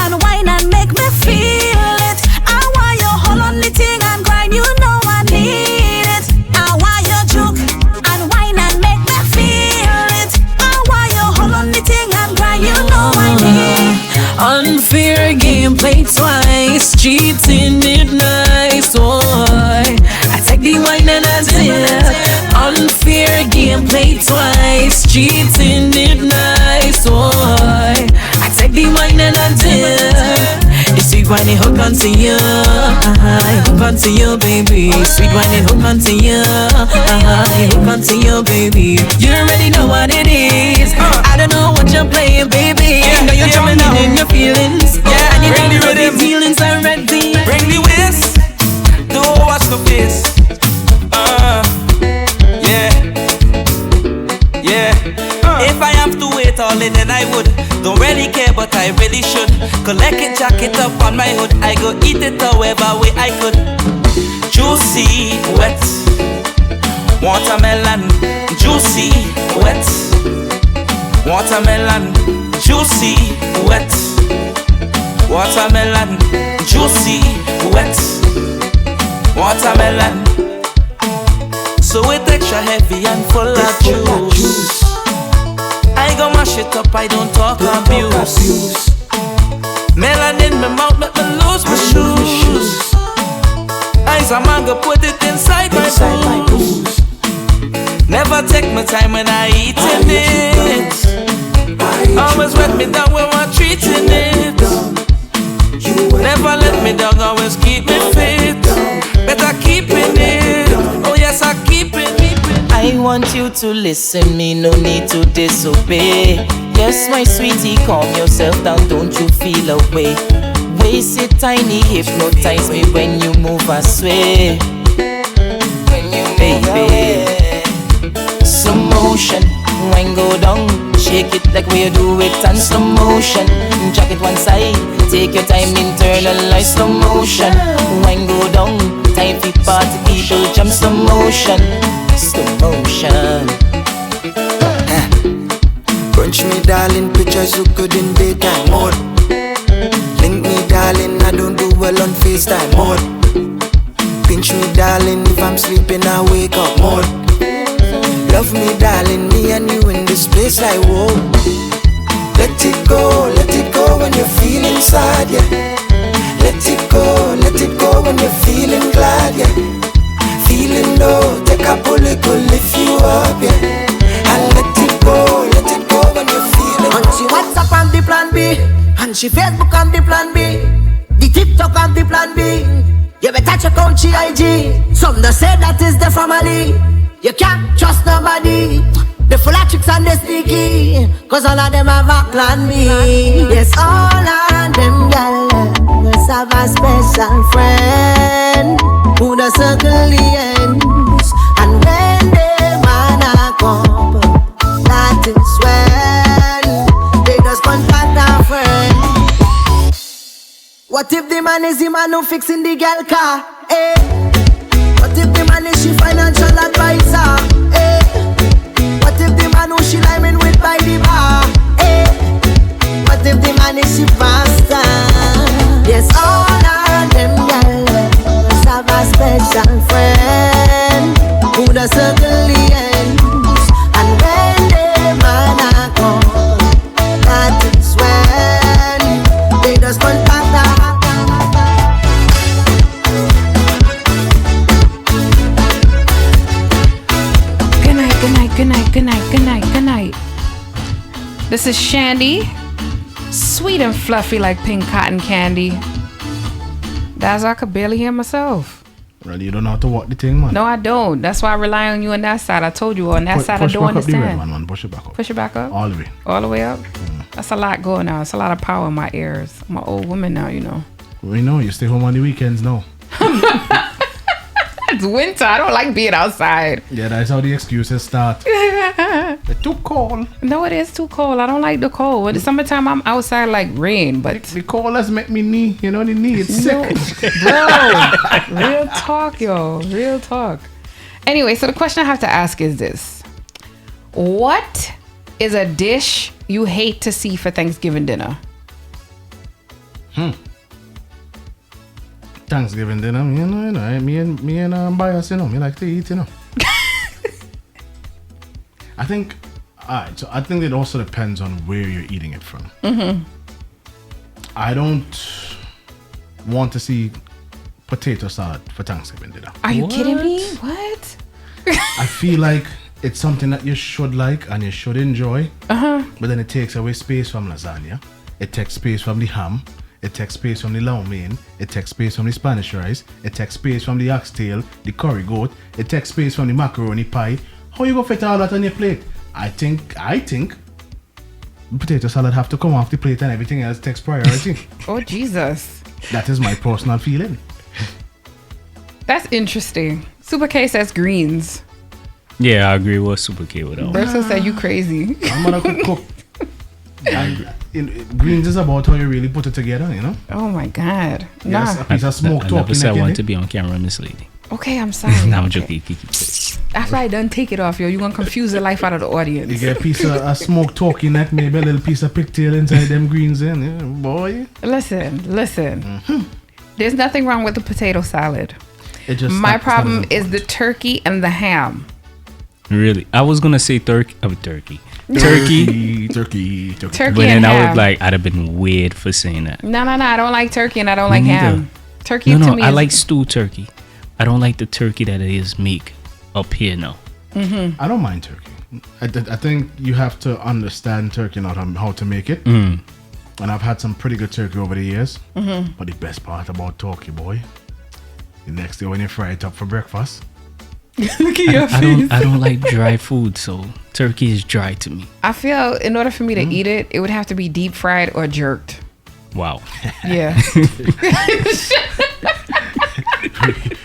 and whine and make me feel it. I want your hold on the thing and grind. You know I need it. I want your joke and whine and make me feel it. I want your hold on the thing and grind. You know I need it. Unfair game played twice, cheating it nice, boy. I take the wine and I dip. Unfair game played twice, cheating it nice, boy. I take the wine and I dip. The sweet wine it hook onto you, it hook onto you, baby. Sweet wine it hook onto you, it hook onto you, baby. You already know what it is. I don't know what you're playing, baby. You know you're jumping in your feelings. Yeah, and you bring know the the rhythm. feelings are ready. Bring the waist, don't watch the face. Yeah. If I have to wait all in, then I would. Don't really care, but I really should. Collect it, jack it up on my hood. I go eat it however way I could. Juicy, wet. Watermelon, juicy, wet. Watermelon, juicy, wet. Watermelon, juicy, wet. Watermelon. So it extra heavy and full of juice. I go mash it up, I don't talk abuse. Melon in my mouth, let me lose my shoes. I's a man go put it inside my booze. Never take my time when I eating it. Always let me down when I'm treating it. Never let me down, always keep me fit. Better keeping it. Oh yes, I keep it. I want you to listen, me no need to disobey. Yes, my sweetie, calm yourself down, don't you feel away. waist is tiny, hypnotize me when you move and sway. Baby, slow motion, wine go down, shake it like we do it on slow motion. Jack it one side, take your time, internalize slow motion. Wine go down, time for party people jump slow motion. Slow motion. Crunch me darling, pictures look good in daytime mode. Link me darling, I don't do well on FaceTime mode. Pinch me darling, if I'm sleeping I wake up mode. Love me darling, me and you in this place like whoa. Let it go when you're feeling sad, yeah. Let it go when you're feeling glad, yeah. Feeling low, take a bullet, go lift you up, yeah. And let it go when you're feeling. And she WhatsApp on the plan B, and she Facebook on the plan B, the TikTok on the plan B. You better check out she IG. Some that say that is the family. You can't trust nobody. They full of tricks and they sneaky, cause all of them have a plan B. Yes, all of them girls have a special friend who the circle the ends. And when they wanna come, that is when they just contact a friend. What if the man is the man who fixing the girl car? Eh? What if the man is she financial advisor? Eh? What if the man who she liming with by the bar? Eh? What if the man is she pastor? Yes, all of them girls have a special friend who the circle the ends. And when they man a come, that is when they just contact her. Good night. This is Shandy, sweet and fluffy like pink cotton candy. That's I could barely hear myself. Really, you don't know how to walk the thing, man. No, I don't. That's why I rely on you on that side. I told you on that side I don't understand. Push it back up. Push it back up? All the way. All the way up? That's a lot going on. It's a lot of power in my ears. I'm an old woman now, you know. We know. You stay home on the weekends now. It's winter. I don't like being outside. Yeah, that's how the excuses start. It's too cold. No, it is too cold. I don't like the cold. In the summertime, I'm outside like rain, but the coldest make me knee. You know the knee. It's sick. Bro, real talk, yo. Real talk. Anyway, so the question I have to ask is this. What is a dish you hate to see for Thanksgiving dinner? Thanksgiving dinner, me and bias, me like to eat, I think, alright, so I think it also depends on where you're eating it from. Mm-hmm. I don't want to see potato salad for Thanksgiving dinner. Are you kidding me? What? I feel like it's something that you should like and you should enjoy, but then it takes away space from lasagna. It takes space from the ham. It takes space from the lo mein. It takes space from the Spanish rice. It takes space from the oxtail, the curry goat. It takes space from the macaroni pie. How you gonna fit all that on your plate? I think potato salad have to come off the plate and everything else takes priority. Oh, Jesus. That is my personal feeling. That's interesting. Super K says greens. Yeah, I agree with Super K with that. Bertha said you crazy. I'm gonna cook. Greens is about how you really put it together, you know? Oh my God. Yes, a piece of smoked turkey. I never said I want to be on camera misleading. Okay, I'm sorry. No, I'm okay. joking. After I done take it off, yo, you're gonna confuse the life out of the audience. You get a piece of a smoked turkey neck, maybe a little piece of pigtail inside them greens in, yeah, boy. Listen. Mm-hmm. There's nothing wrong with the potato salad. My problem is the turkey and the ham. Really? I was gonna say turkey. Turkey. But and then ham. I'd have been weird for saying that. No. I don't like turkey and I don't like ham. Turkey to me I like stewed turkey. I don't like the turkey that is meat up here now. Mm-hmm. I don't mind turkey. I think you have to understand turkey, not how to make it. Mm. And I've had some pretty good turkey over the years. Mm-hmm. But the best part about turkey, boy, the next day when you fry it up for breakfast. Look at your face. I don't like dry food, so turkey is dry to me. I feel in order for me to eat it, it would have to be deep fried or jerked. Wow. Yeah.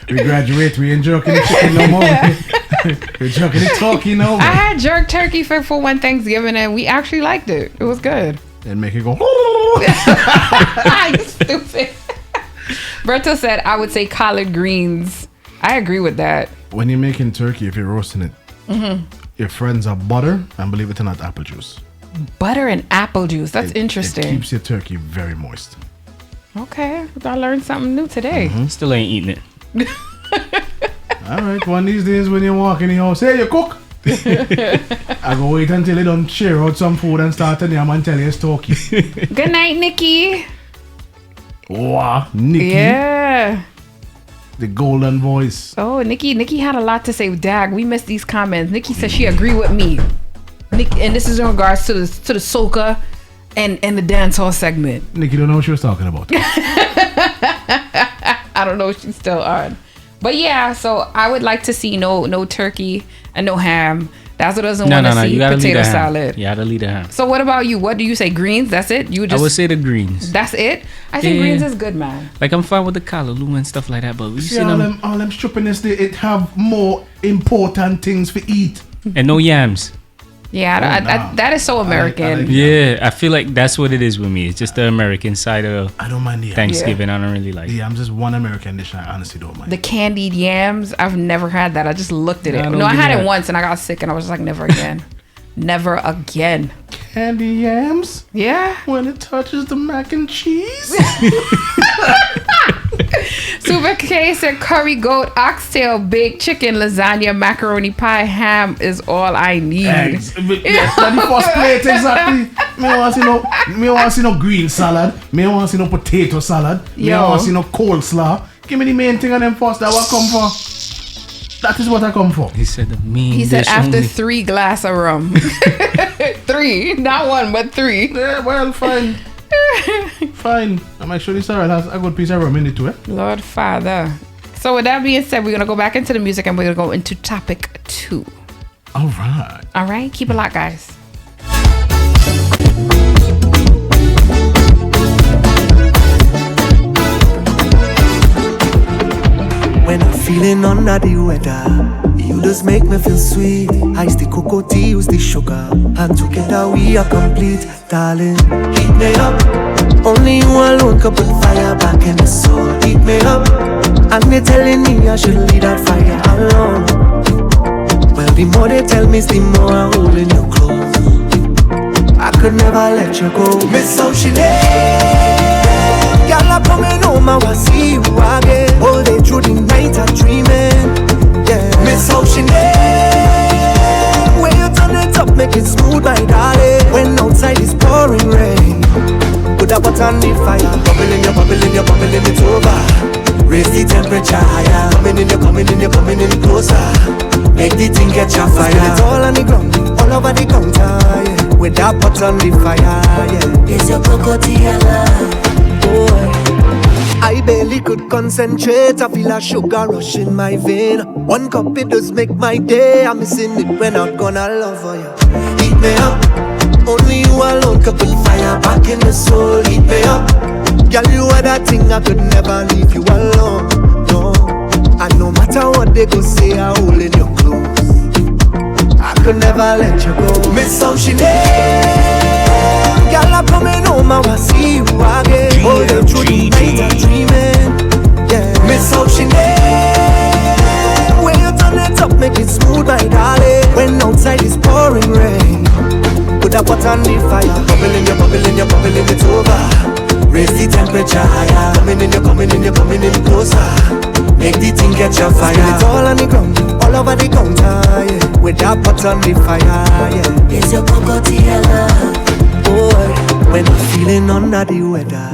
We graduate, we ain't jerking the chicken no more. We're jerking the turkey no more. I had jerk turkey for one Thanksgiving and we actually liked it. It was good. And make it go. You stupid. Berto said, I would say collard greens. I agree with that. When you're making turkey, if you're roasting it, your friends are butter and believe it or not, apple juice. Butter and apple juice. That's interesting. It keeps your turkey very moist. Okay. I learned something new today. Still ain't eating it. All right, one of these days when you walk in the house, hey, you cook. I go wait until they don't share out some food and start to name and tell you it's turkey. Good night, Nikki. Wow, Nikki. Yeah. The golden voice. Oh, Nikki had a lot to say. Dag, we missed these comments. Nikki said she agreed with me. And this is in regards to the soca and the dancehall segment. Nikki don't know what she was talking about. I don't know if she's still on. But yeah, so I would like to see no turkey and no ham. That's what doesn't want to see you gotta potato leave the salad. You gotta leave the ham. So what about you? What do you say? Greens? That's it? You would just I would say the greens. That's it? I think greens is good, man. Like I'm fine with the callaloo and stuff like that, but we See all them strippiness, it have more important things for eat. And no yams. Yeah, that is so American. I feel like that's what it is with me. It's just the American side of I don't mind the Thanksgiving. I don't really like. Yeah, I'm just one American dish. I honestly don't mind. The candied yams, I've never had that. I just looked at it. No, I had it once and I got sick and I was just like, never again. Never again. Candy yams? Yeah. When it touches the mac and cheese? Super K said curry goat, oxtail, baked chicken, lasagna, macaroni pie, ham is all I need. That's the first plate, exactly. Me want to see no green salad. Me want to see no potato salad. Me want to see no coleslaw. Give me the main thing and then first. That what come for. That is what I come for. He said the main He said dish after only. 3 glasses of rum. 3, not 1, but 3. Yeah, well, fine. Fine. I'm actually sorry. Has a good piece of rum in it too. Lord Father. So with that being said, we're going to go back into the music and we're going to go into topic 2. All right. All right. Keep it locked, guys. When I'm feeling under the weather, you just make me feel sweet. Ice the cocoa tea, use the sugar, and together we are complete, darling. Heat me up, only you alone can put fire back in the soul. Heat me up, and they telling me I should leave that fire alone. Well, the more they tell me, the more I'm holding you close. I could never let you go. Miss how she lay. Girl, I'm coming home, I wanna see you again. All day through the night, I'm dreaming. Yeah, miss how she name. When you turn it up, make it smooth, my darling. When outside is pouring rain, put a pot on the fire. Bubbling, you're bubbling, you're bubbling, it's over. Raise the temperature higher. Coming in, you're coming in, you're coming in closer. Make the thing catch a fire. It's all on the ground, all over the counter, yeah. With that pot on the fire, yeah. It's your cocoa tea, love. I barely could concentrate. I feel a sugar rush in my vein. 1 cup it does make my day. I'm missing it when I'm gonna love for you. Heat me up, only you alone can put fire back in the soul. Heat me up, girl, you are that thing I could never leave you alone. No, and no matter what they go say, I hold in your close. I could never let you go. Miss how she name. Girl, I'm coming home, I wanna see you again. Oh, the truth, night I'm dreaming. Yeah, miss how she name. When you turn it up, make it smooth, my darling. When outside is pouring rain, put a pot on the fire. Bubbling, you're bubbling, you're bubbling, it's over. Raise the temperature higher. Coming in, you're coming in, you're coming in closer. Make the thing catch a fire. It's all on the ground, all over the counter, yeah. With that pot on the fire, yeah. It's your cocoa tea, love. Boy, when I'm feeling under the weather,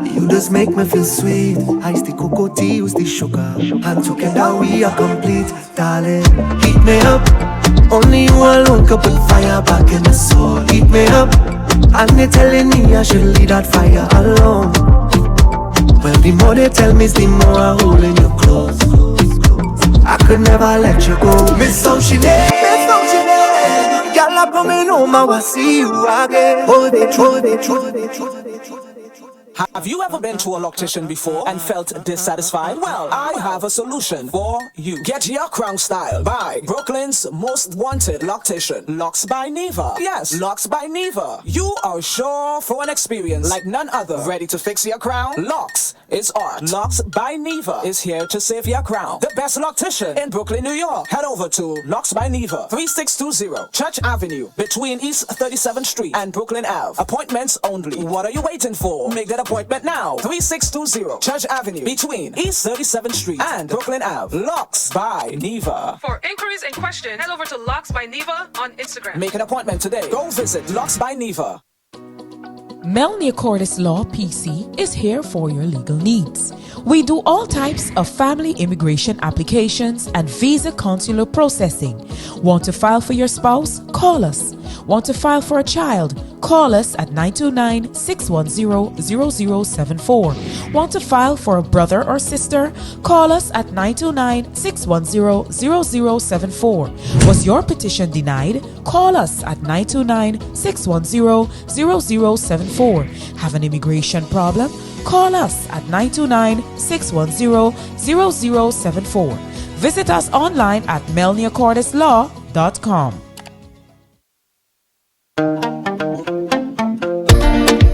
you just make me feel sweet. Ice the cocoa tea, use the sugar, and together we are complete, darling. Heat me up, only you alone can put fire back in the soul. Heat me up, and they telling me I should leave that fire alone. Well, the more they tell me, the more I'm holding you close. I could never let you go. Miss how she name. Girl, I'm coming home, I wanna see you again. Oh, they true. Have you ever been to a loctician before and felt dissatisfied? Well, I have a solution for you. Get your crown style by Brooklyn's most wanted loctician, Locks by Neva. Yes, Locks by Neva. You are sure for an experience like none other. Ready to fix your crown? Locks is art. Locks by Neva is here to save your crown. The best loctician in Brooklyn, New York. Head over to Locks by Neva, 3620 Church Avenue, between East 37th Street and Brooklyn Ave. Appointments only. What are you waiting for? Make that appointment now. 3620 Church Avenue, between East 37th Street and Brooklyn Ave. Locks by Neva. For inquiries and questions, head over to Locks by Neva on Instagram. Make an appointment today. Go visit Locks by Neva. Melnia Cordis Law PC is here for your legal needs. We do all types of family immigration applications and visa consular processing. Want to file for your spouse? Call us. Want to file for a child? Call us at 929-610-0074. Want to file for a brother or sister? Call us at 929-610-0074. Was your petition denied? Call us at 929-610-0074. Have an immigration problem? Call us at 929-610-0074. Visit us online at melniacordislaw.com.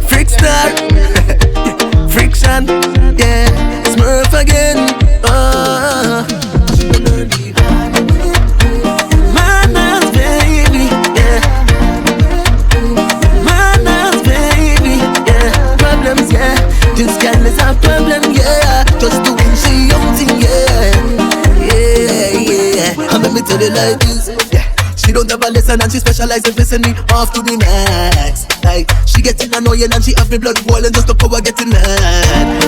Freakstar, friction, yeah, Smurf again. Manners, baby, yeah. Manners, baby, yeah. Problems, yeah. This girl is a problem, yeah. Just doing she young thing, yeah. And let me tell you like this, yeah. She don't have a lesson and she specializes in pissing me off to the max. Like, she getting annoying and she have me blood boiling just to power getting mad.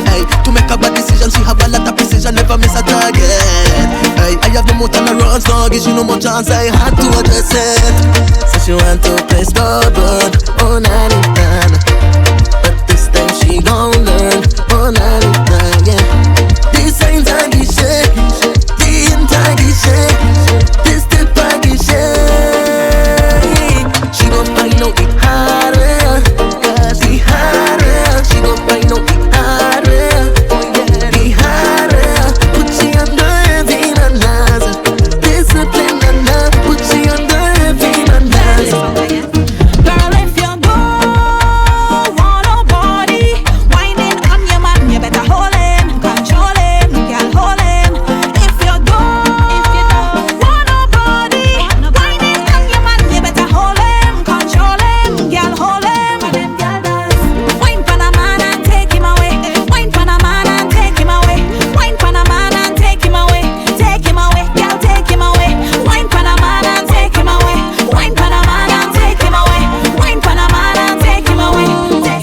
Hey, to make a bad decision, she have a lot of precision, never miss a target. Hey, I have no more tolerance, dog, is she no more chance, I had to address it. So she want to play stubborn, oh na-na-na. But this time she gon' learn, oh na-na-na, yeah. This ain't Taggy shit, the ain't Taggy shit. This the Taggy shit. She gon' find out the hard way, the hard way. She gon' find out the hard way, the hard way. Put she under heavy manners, discipline and love. Put she under heavy manners. Girl, if you go want nobody whining on your man, you better hold him, control him, girl, hold him. If you don't want nobody whining on your man, you better hold him, control him, girl, hold him. Wine for the man and take him away. Wine for the man and take him away. Wine for the man and take him away. Take him away, girl, take him away. Wine for the man and take him away. Wine for the man and take him away. Wine for the man and take him away.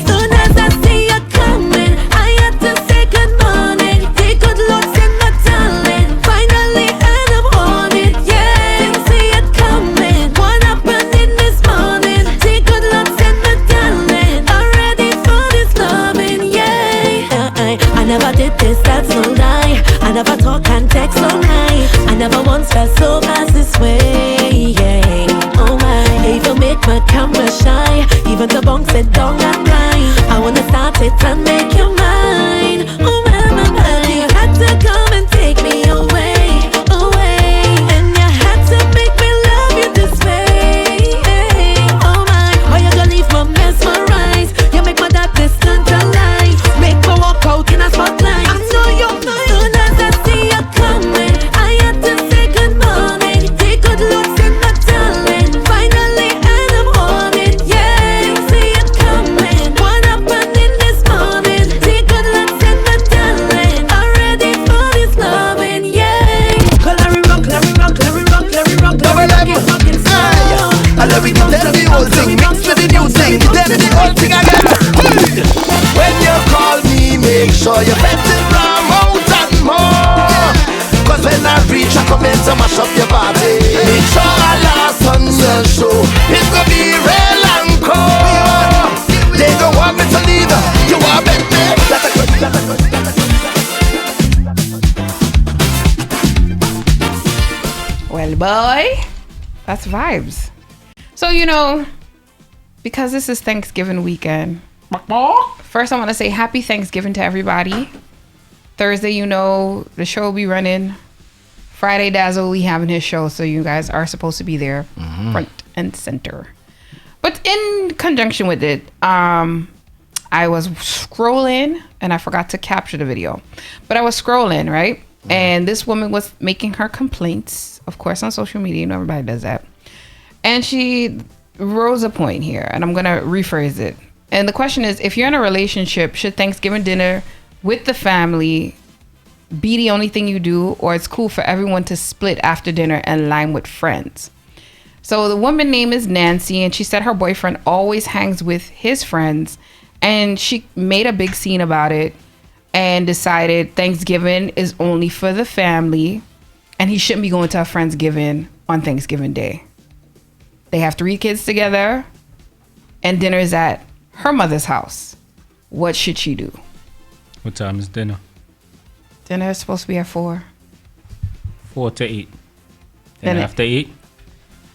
Soon as I see you coming, I had to say good morning. Take good looks in my talent. Finally end up on it, yeah. Didn't see it coming. What happened in this morning? Take good looks in my talent. I'm ready for this loving, yeah. I never did this, that's no lie. I never talk and text all night. I never once felt so fast this way, yeah. Oh my, even make my camera shy. Even the bunk said don't and blind. I wanna start it and make you mine. Oh my, you had to come and take me away, away. And you had to make me love you this way. Oh my, why you gonna leave my mesmerized? You make my dark distant alive. Make me walk out in a spotlight. I know you're mine. Soon as I see you coming, I had to say good morning. Take good looks in my talent. Finally end up on it, yeah. Didn't see it coming. What happened in this morning? Take good looks in my talent. I'm ready for this loving, yeah. Let me rock, let me rock, let me rock, let me rock, let me rock it fucking style. I love it, tell me the whole thing, mix with the new thing, tell me the whole thing again. When you call me, make sure you bet it from out and more. Cause when I reach, I come in to mash up your body. Make sure I last on the show. It's gonna be real and cold. They don't want me to leave. You want bet me? Well, boy, that's vibes. So, because this is Thanksgiving weekend, First, I want to say happy Thanksgiving to everybody. Thursday, you know, the show will be running. Friday, Dazzle will be having his show, so you guys are supposed to be there, front and center. But in conjunction with it, I was scrolling and I forgot to capture the video. But I was scrolling, right? And this woman was making her complaints, of course, on social media. You know, everybody does that. And she rose a point here, and I'm going to rephrase it. And the question is, if you're in a relationship, should Thanksgiving dinner with the family be the only thing you do, or it's cool for everyone to split after dinner and line with friends? So the woman name is Nancy, and she said her boyfriend always hangs with his friends, and she made a big scene about it and decided Thanksgiving is only for the family, and he shouldn't be going to a Friendsgiving on Thanksgiving Day. They have 3 kids together, and dinner is at her mother's house. What should she do? What time is dinner? Dinner is supposed to be at 4. 4 to 8. Then after 8,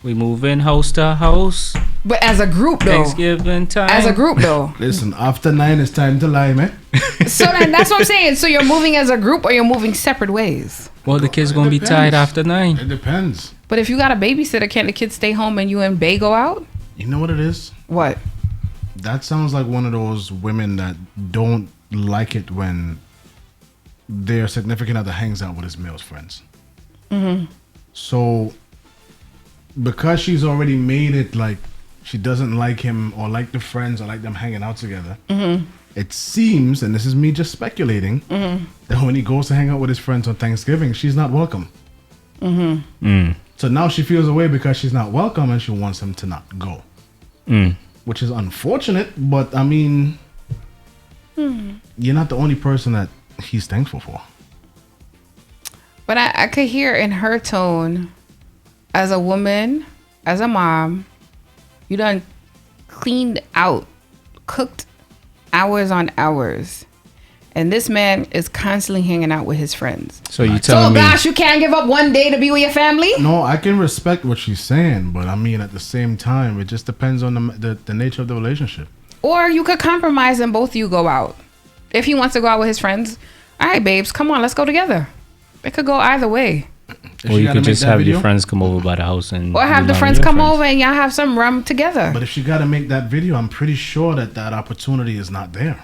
we move in house to house. But as a group, though. Thanksgiving time. As a group, though. Listen, after 9, it's time to lie, man. So that's what I'm saying. So you're moving as a group, or you're moving separate ways? Well, the kids gonna be tired after 9. It depends. But if you got a babysitter, can't the kids stay home and you and Bay go out? You know what it is? What? That sounds like one of those women that don't like it when their significant other hangs out with his male friends. Mm-hmm. So, because she's already made it like she doesn't like him or like the friends or like them hanging out together, it seems, and this is me just speculating, that when he goes to hang out with his friends on Thanksgiving, she's not welcome. So now she feels away because she's not welcome, and she wants him to not go. Which is unfortunate, but I mean, you're not the only person that he's thankful for. But I could hear in her tone, as a woman, as a mom, you done cleaned out, cooked hours on hours, and this man is constantly hanging out with his friends. So you telling me? So gosh, you can't give up one day to be with your family? No, I can respect what she's saying, but I mean, at the same time, it just depends on the nature of the relationship. Or you could compromise and both of you go out. If he wants to go out with his friends, all right, babes, come on, let's go together. It could go either way. Or you could just have your friends come over by the house and... Or have the friends come over and y'all have some rum together. But if she got to make that video, I'm pretty sure that opportunity is not there.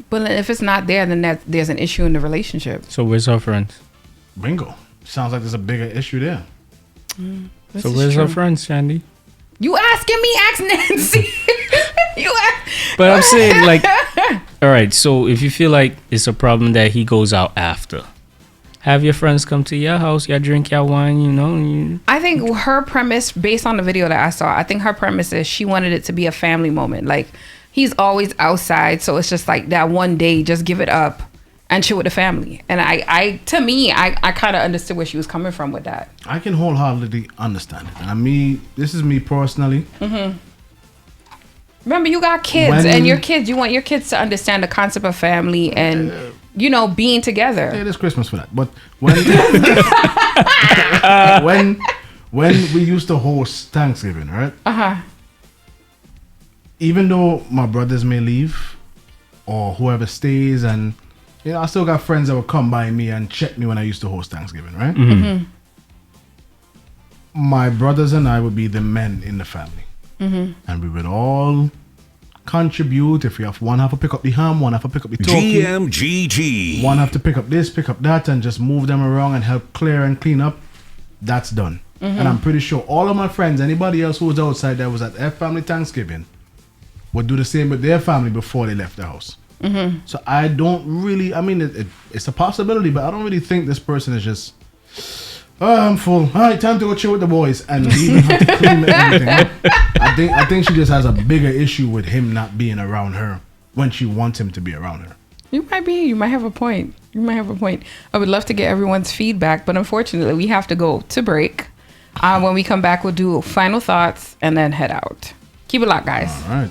But if it's not there, then there's an issue in the relationship. So where's her friends? Bingo. Sounds like there's a bigger issue there. So where's her friends, Shandy? You asking me? Ask Nancy. But I'm saying, like, all right, so if you feel like it's a problem that he goes out after, have your friends come to your house, y'all drink your wine, you know. I think her premise, based on the video that I saw, I think her premise is she wanted it to be a family moment. Like, he's always outside, so it's just like that one day, just give it up and chill with the family. And I kind of understood where she was coming from with that. I can wholeheartedly understand it. And I mean, this is me personally. Remember, you got kids, and your kids, you want your kids to understand the concept of family and, you know, being together. Yeah, there's Christmas for that. But when we used to host Thanksgiving, right? Even though my brothers may leave or whoever stays, and you know, I still got friends that would come by me and check me when I used to host Thanksgiving, right? My brothers and I would be the men in the family. And we would all contribute. If we have one have to pick up the ham, one have to pick up the turkey, GMGT. one have to pick up this, pick up that, and just move them around and help clear and clean up. That's done. And I'm pretty sure all of my friends, anybody else who was outside that was at their family Thanksgiving, would do the same with their family before they left the house. So I don't really, I mean, it's a possibility, but I don't really think this person is just, oh, I'm full. All right, time to go chill with the boys, and even have to clean everything. I think she just has a bigger issue with him not being around her when she wants him to be around her. You might have a point. I would love to get everyone's feedback, but unfortunately, we have to go to break. When we come back, we'll do final thoughts and then head out. Keep it locked, guys. All right.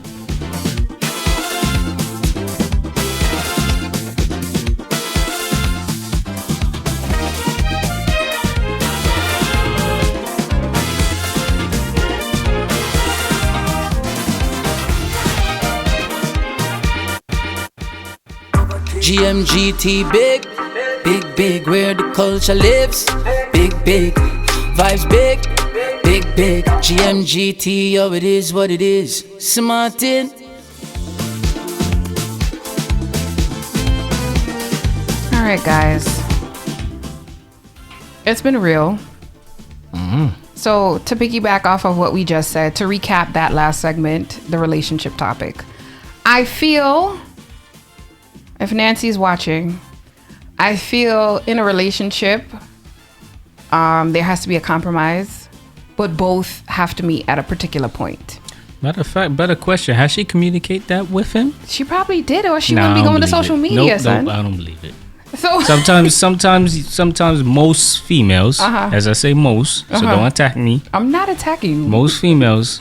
GMGT big, big, big, where the culture lives. Big, big, vibes big, big, big. GMGT, yo, it is what it is. Smartin'. All right, guys. It's been real. So to piggyback off of what we just said, to recap that last segment, the relationship topic, I feel, if Nancy's watching, I feel in a relationship, there has to be a compromise, but both have to meet at a particular point. Matter of fact, better question. Has she communicated that with him? She probably did, or she wouldn't be going to social media, son. Nope, I don't believe it. So sometimes most females, as I say most, so don't attack me. I'm not attacking you. Most females,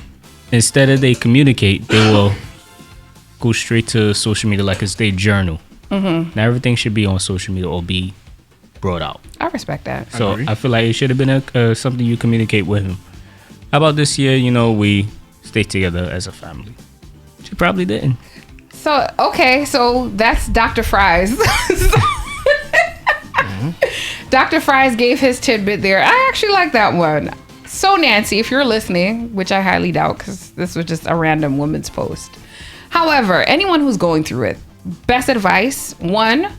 instead of they communicate, they will go straight to social media like it's their journal. Now everything should be on social media or be brought out. I respect that. So I feel like it should have been something you communicate with him. How about this year, we stay together as a family? She probably didn't. So, okay, so that's Dr. Fries. Dr. Fries gave his tidbit there. I actually like that one. So, Nancy, if you're listening, which I highly doubt because this was just a random woman's post. However, anyone who's going through it, best advice, 1,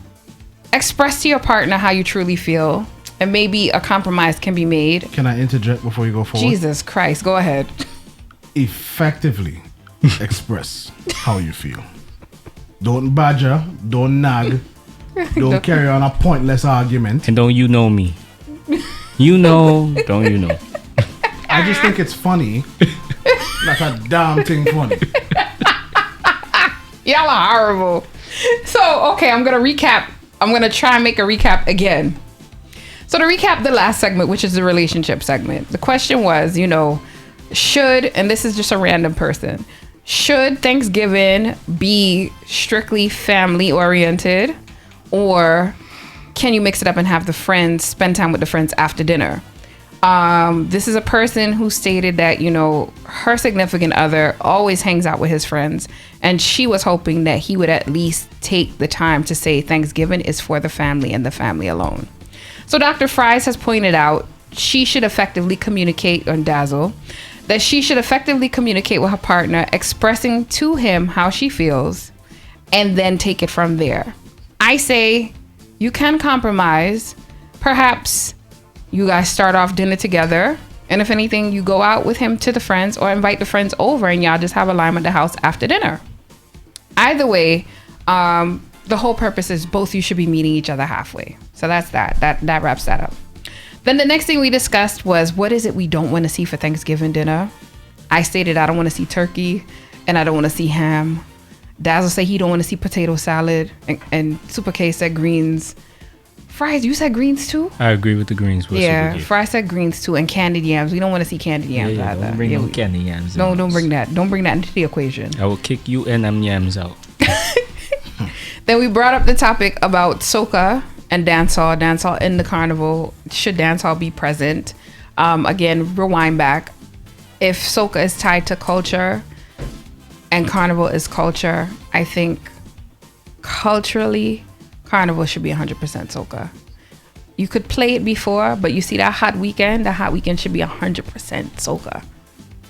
express to your partner how you truly feel, and maybe a compromise can be made. Can I interject before you go forward? Jesus Christ, go ahead. Effectively express how you feel. Don't badger, don't nag, don't carry on a pointless argument. And don't you know me? Don't you know? I just think it's funny. That's a damn thing funny. Y'all are horrible. So, okay, I'm going to recap. I'm going to try and make a recap again. So to recap the last segment, which is the relationship segment, the question was, should, and this is just a random person, should Thanksgiving be strictly family oriented, or can you mix it up and have the friends spend time with the friends after dinner? This is a person who stated that, her significant other always hangs out with his friends, and she was hoping that he would at least take the time to say Thanksgiving is for the family and the family alone. So Dr. Fries has pointed out she should effectively communicate on Dazzle, that she should effectively communicate with her partner, expressing to him how she feels, and then take it from there. I say you can compromise. Perhaps you guys start off dinner together, and if anything, you go out with him to the friends or invite the friends over and y'all just have a lime at the house after dinner. Either way, the whole purpose is both you should be meeting each other halfway. So that's that wraps that up. Then the next thing we discussed was, what is it we don't want to see for Thanksgiving dinner? I stated I don't want to see turkey and I don't want to see ham. Dazzle said he don't want to see potato salad, and Super K said greens. Fries, you said greens too? I agree with the greens. Fries said greens too, and candied yams. We don't want to see candied yams either. Don't bring no candied yams. No, don't bring that. Don't bring that into the equation. I will kick you and them yams out. Then we brought up the topic about soca and dancehall. Dancehall in the carnival. Should dancehall be present? Again, rewind back. If soca is tied to culture and carnival is culture, I think culturally, carnival should be 100% soca. You could play it before, but you see that hot weekend should be 100% soca.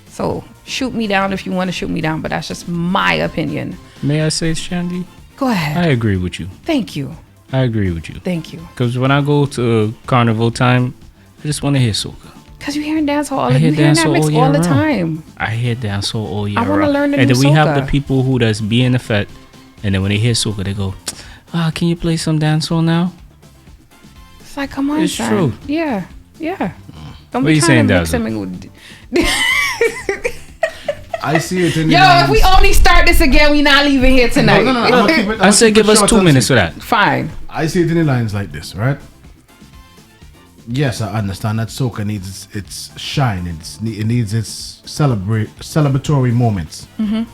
So shoot me down if you want to shoot me down, but that's just my opinion. May I say, Shandy? Go ahead. I agree with you. Thank you. I agree with you. Thank you. Because when I go to carnival time, I just want to hear soca. Because you hearing dancehall all the time. You hear that mix all the time. I hear dancehall all year I want to learn the and new then we soca. have the people who does be in the fete, and then when they hear soca, they go, can you play some dancehall now? It's like, come on, it's son. true. Yeah. Don't what be you trying saying, to mix Dazzle? them in. I see it in Yo, if we only start this again, we not leaving here tonight. No. I said give us 2 minutes for that. Fine. I see it in the lines like this, right? Yes, I understand that soca needs its shine. It needs its celebratory moments. Mm-hmm.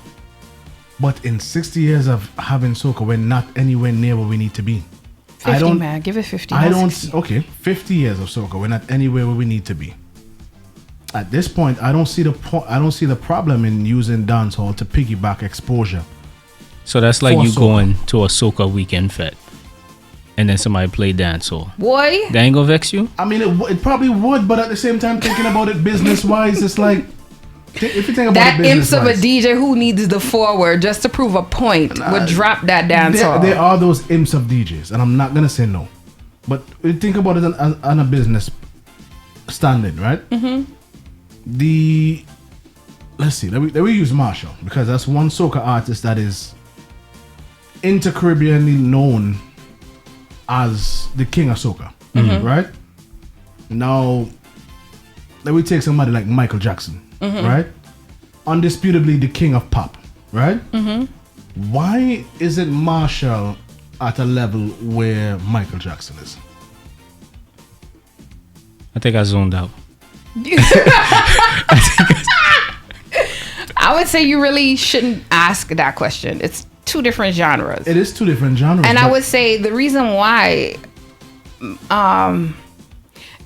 But in 60 years of having soca, we're not anywhere near where we need to be. 50, man. Give it 50. I don't. 60. Okay, 50 years of soca, we're not anywhere where we need to be. At this point, I don't see the problem in using dancehall to piggyback exposure. So that's like for you soca. going to a soca weekend fete. and then somebody play dancehall. Boy, that ain't gonna vex you? I mean, it probably would, but at the same time, thinking about it business-wise, it's like, if you think about that it imps of a business-wise, DJ who needs the forward just to prove a point would drop that dancehall. there are those imps of DJs, and I'm not gonna say no, but think about it on a business standing, right? Mm-hmm. Let's see, let me use Marshall, because that's one soca artist that is inter-Caribbeanly known as the king of soca, right? Now, let me take somebody like Michael Jackson, right? Undisputably the king of pop, right? Why isn't Marshall at a level where Michael Jackson is? I think I zoned out. I would say you really shouldn't ask that question. It's two different genres. It is two different genres. And I would say the reason why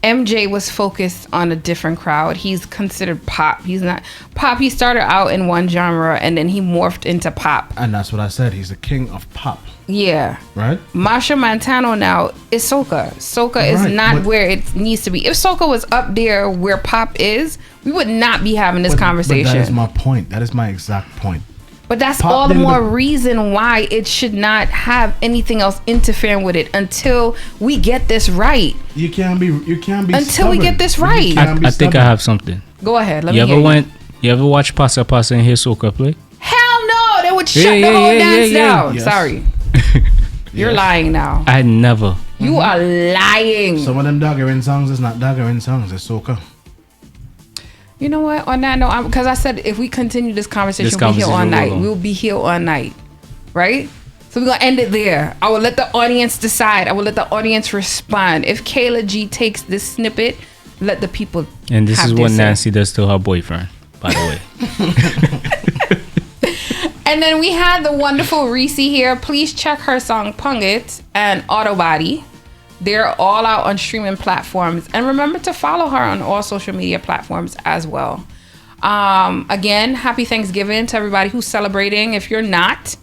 MJ was focused on a different crowd. He's considered pop. He's not pop. He started out in one genre and then he morphed into pop. And that's what I said. He's the king of pop. Yeah. Right? Machel Montano now is soca. Soca is not where it needs to be. If soca was up there where pop is, we would not be having this conversation. But that is my point. That is my exact point. But that's Pop all the didn't more reason why it should not have anything else interfering with it until we get this right. You can't be until stubborn. we get this right. I think I have something. Go ahead. Let you me ever hear You ever watch Pasa Pasa and hear soca play? Hell no! They would shut the whole dance down. Yes. Sorry. You're lying now. I never. You are lying. Some of them daggering songs is not daggering songs. It's soca. You know what? On that note, because I said if we continue this conversation, we'll be here all night. We'll be here all night. Right? So we're going to end it there. I will let the audience decide. I will let the audience respond. If Kayla G takes this snippet, let the people And this have is their what say. Nancy does to her boyfriend, by the way. And then we had the wonderful Rreecey here. Please check her song Pung It and Autobody. They're all out on streaming platforms. And remember to follow her on all social media platforms as well. Again, happy Thanksgiving to everybody who's celebrating. If you're not,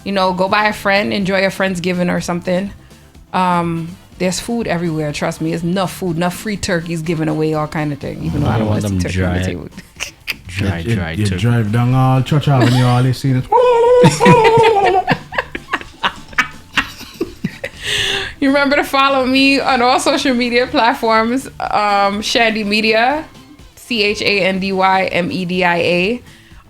go buy a friend, enjoy a Friendsgiving or something. There's food everywhere. Trust me, there's enough food, enough free turkeys given away, all kind of thing. Even though I don't want to see turkey on the table. You drive down all Church Avenue, all you see is You remember to follow me on all social media platforms. ChandyMedia, ChandyMedia.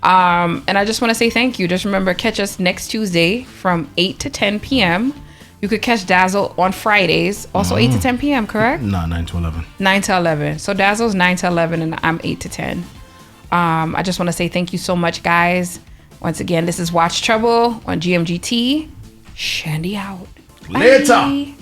And I just want to say thank you. Just remember, catch us next Tuesday from 8 to 10 p.m. You could catch Dazzle on Fridays, also 8 to 10 p.m., correct? No, 9 to 11. 9 to 11. So Dazzle's 9 to 11 and I'm 8 to 10. I just want to say thank you so much, guys. Once again, this is Watch Trouble on GMGT. Shandy out. Later. Bye.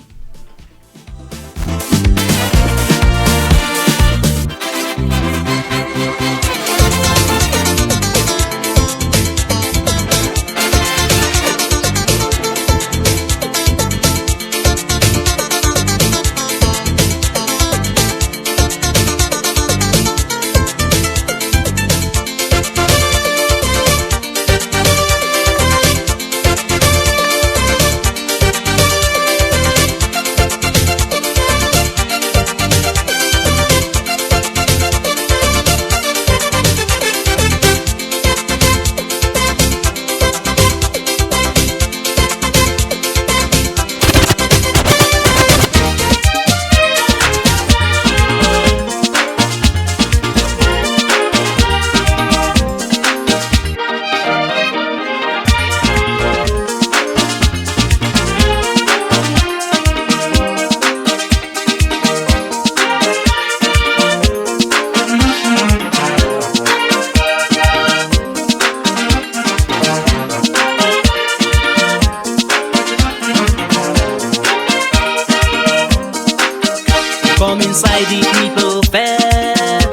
Come inside the people fete.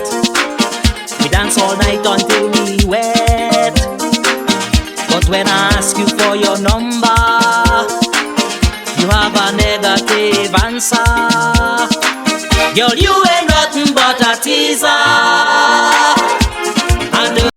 We dance all night until we wet. But when I ask you for your number, you have a negative answer. Girl, you ain't nothing but a teaser.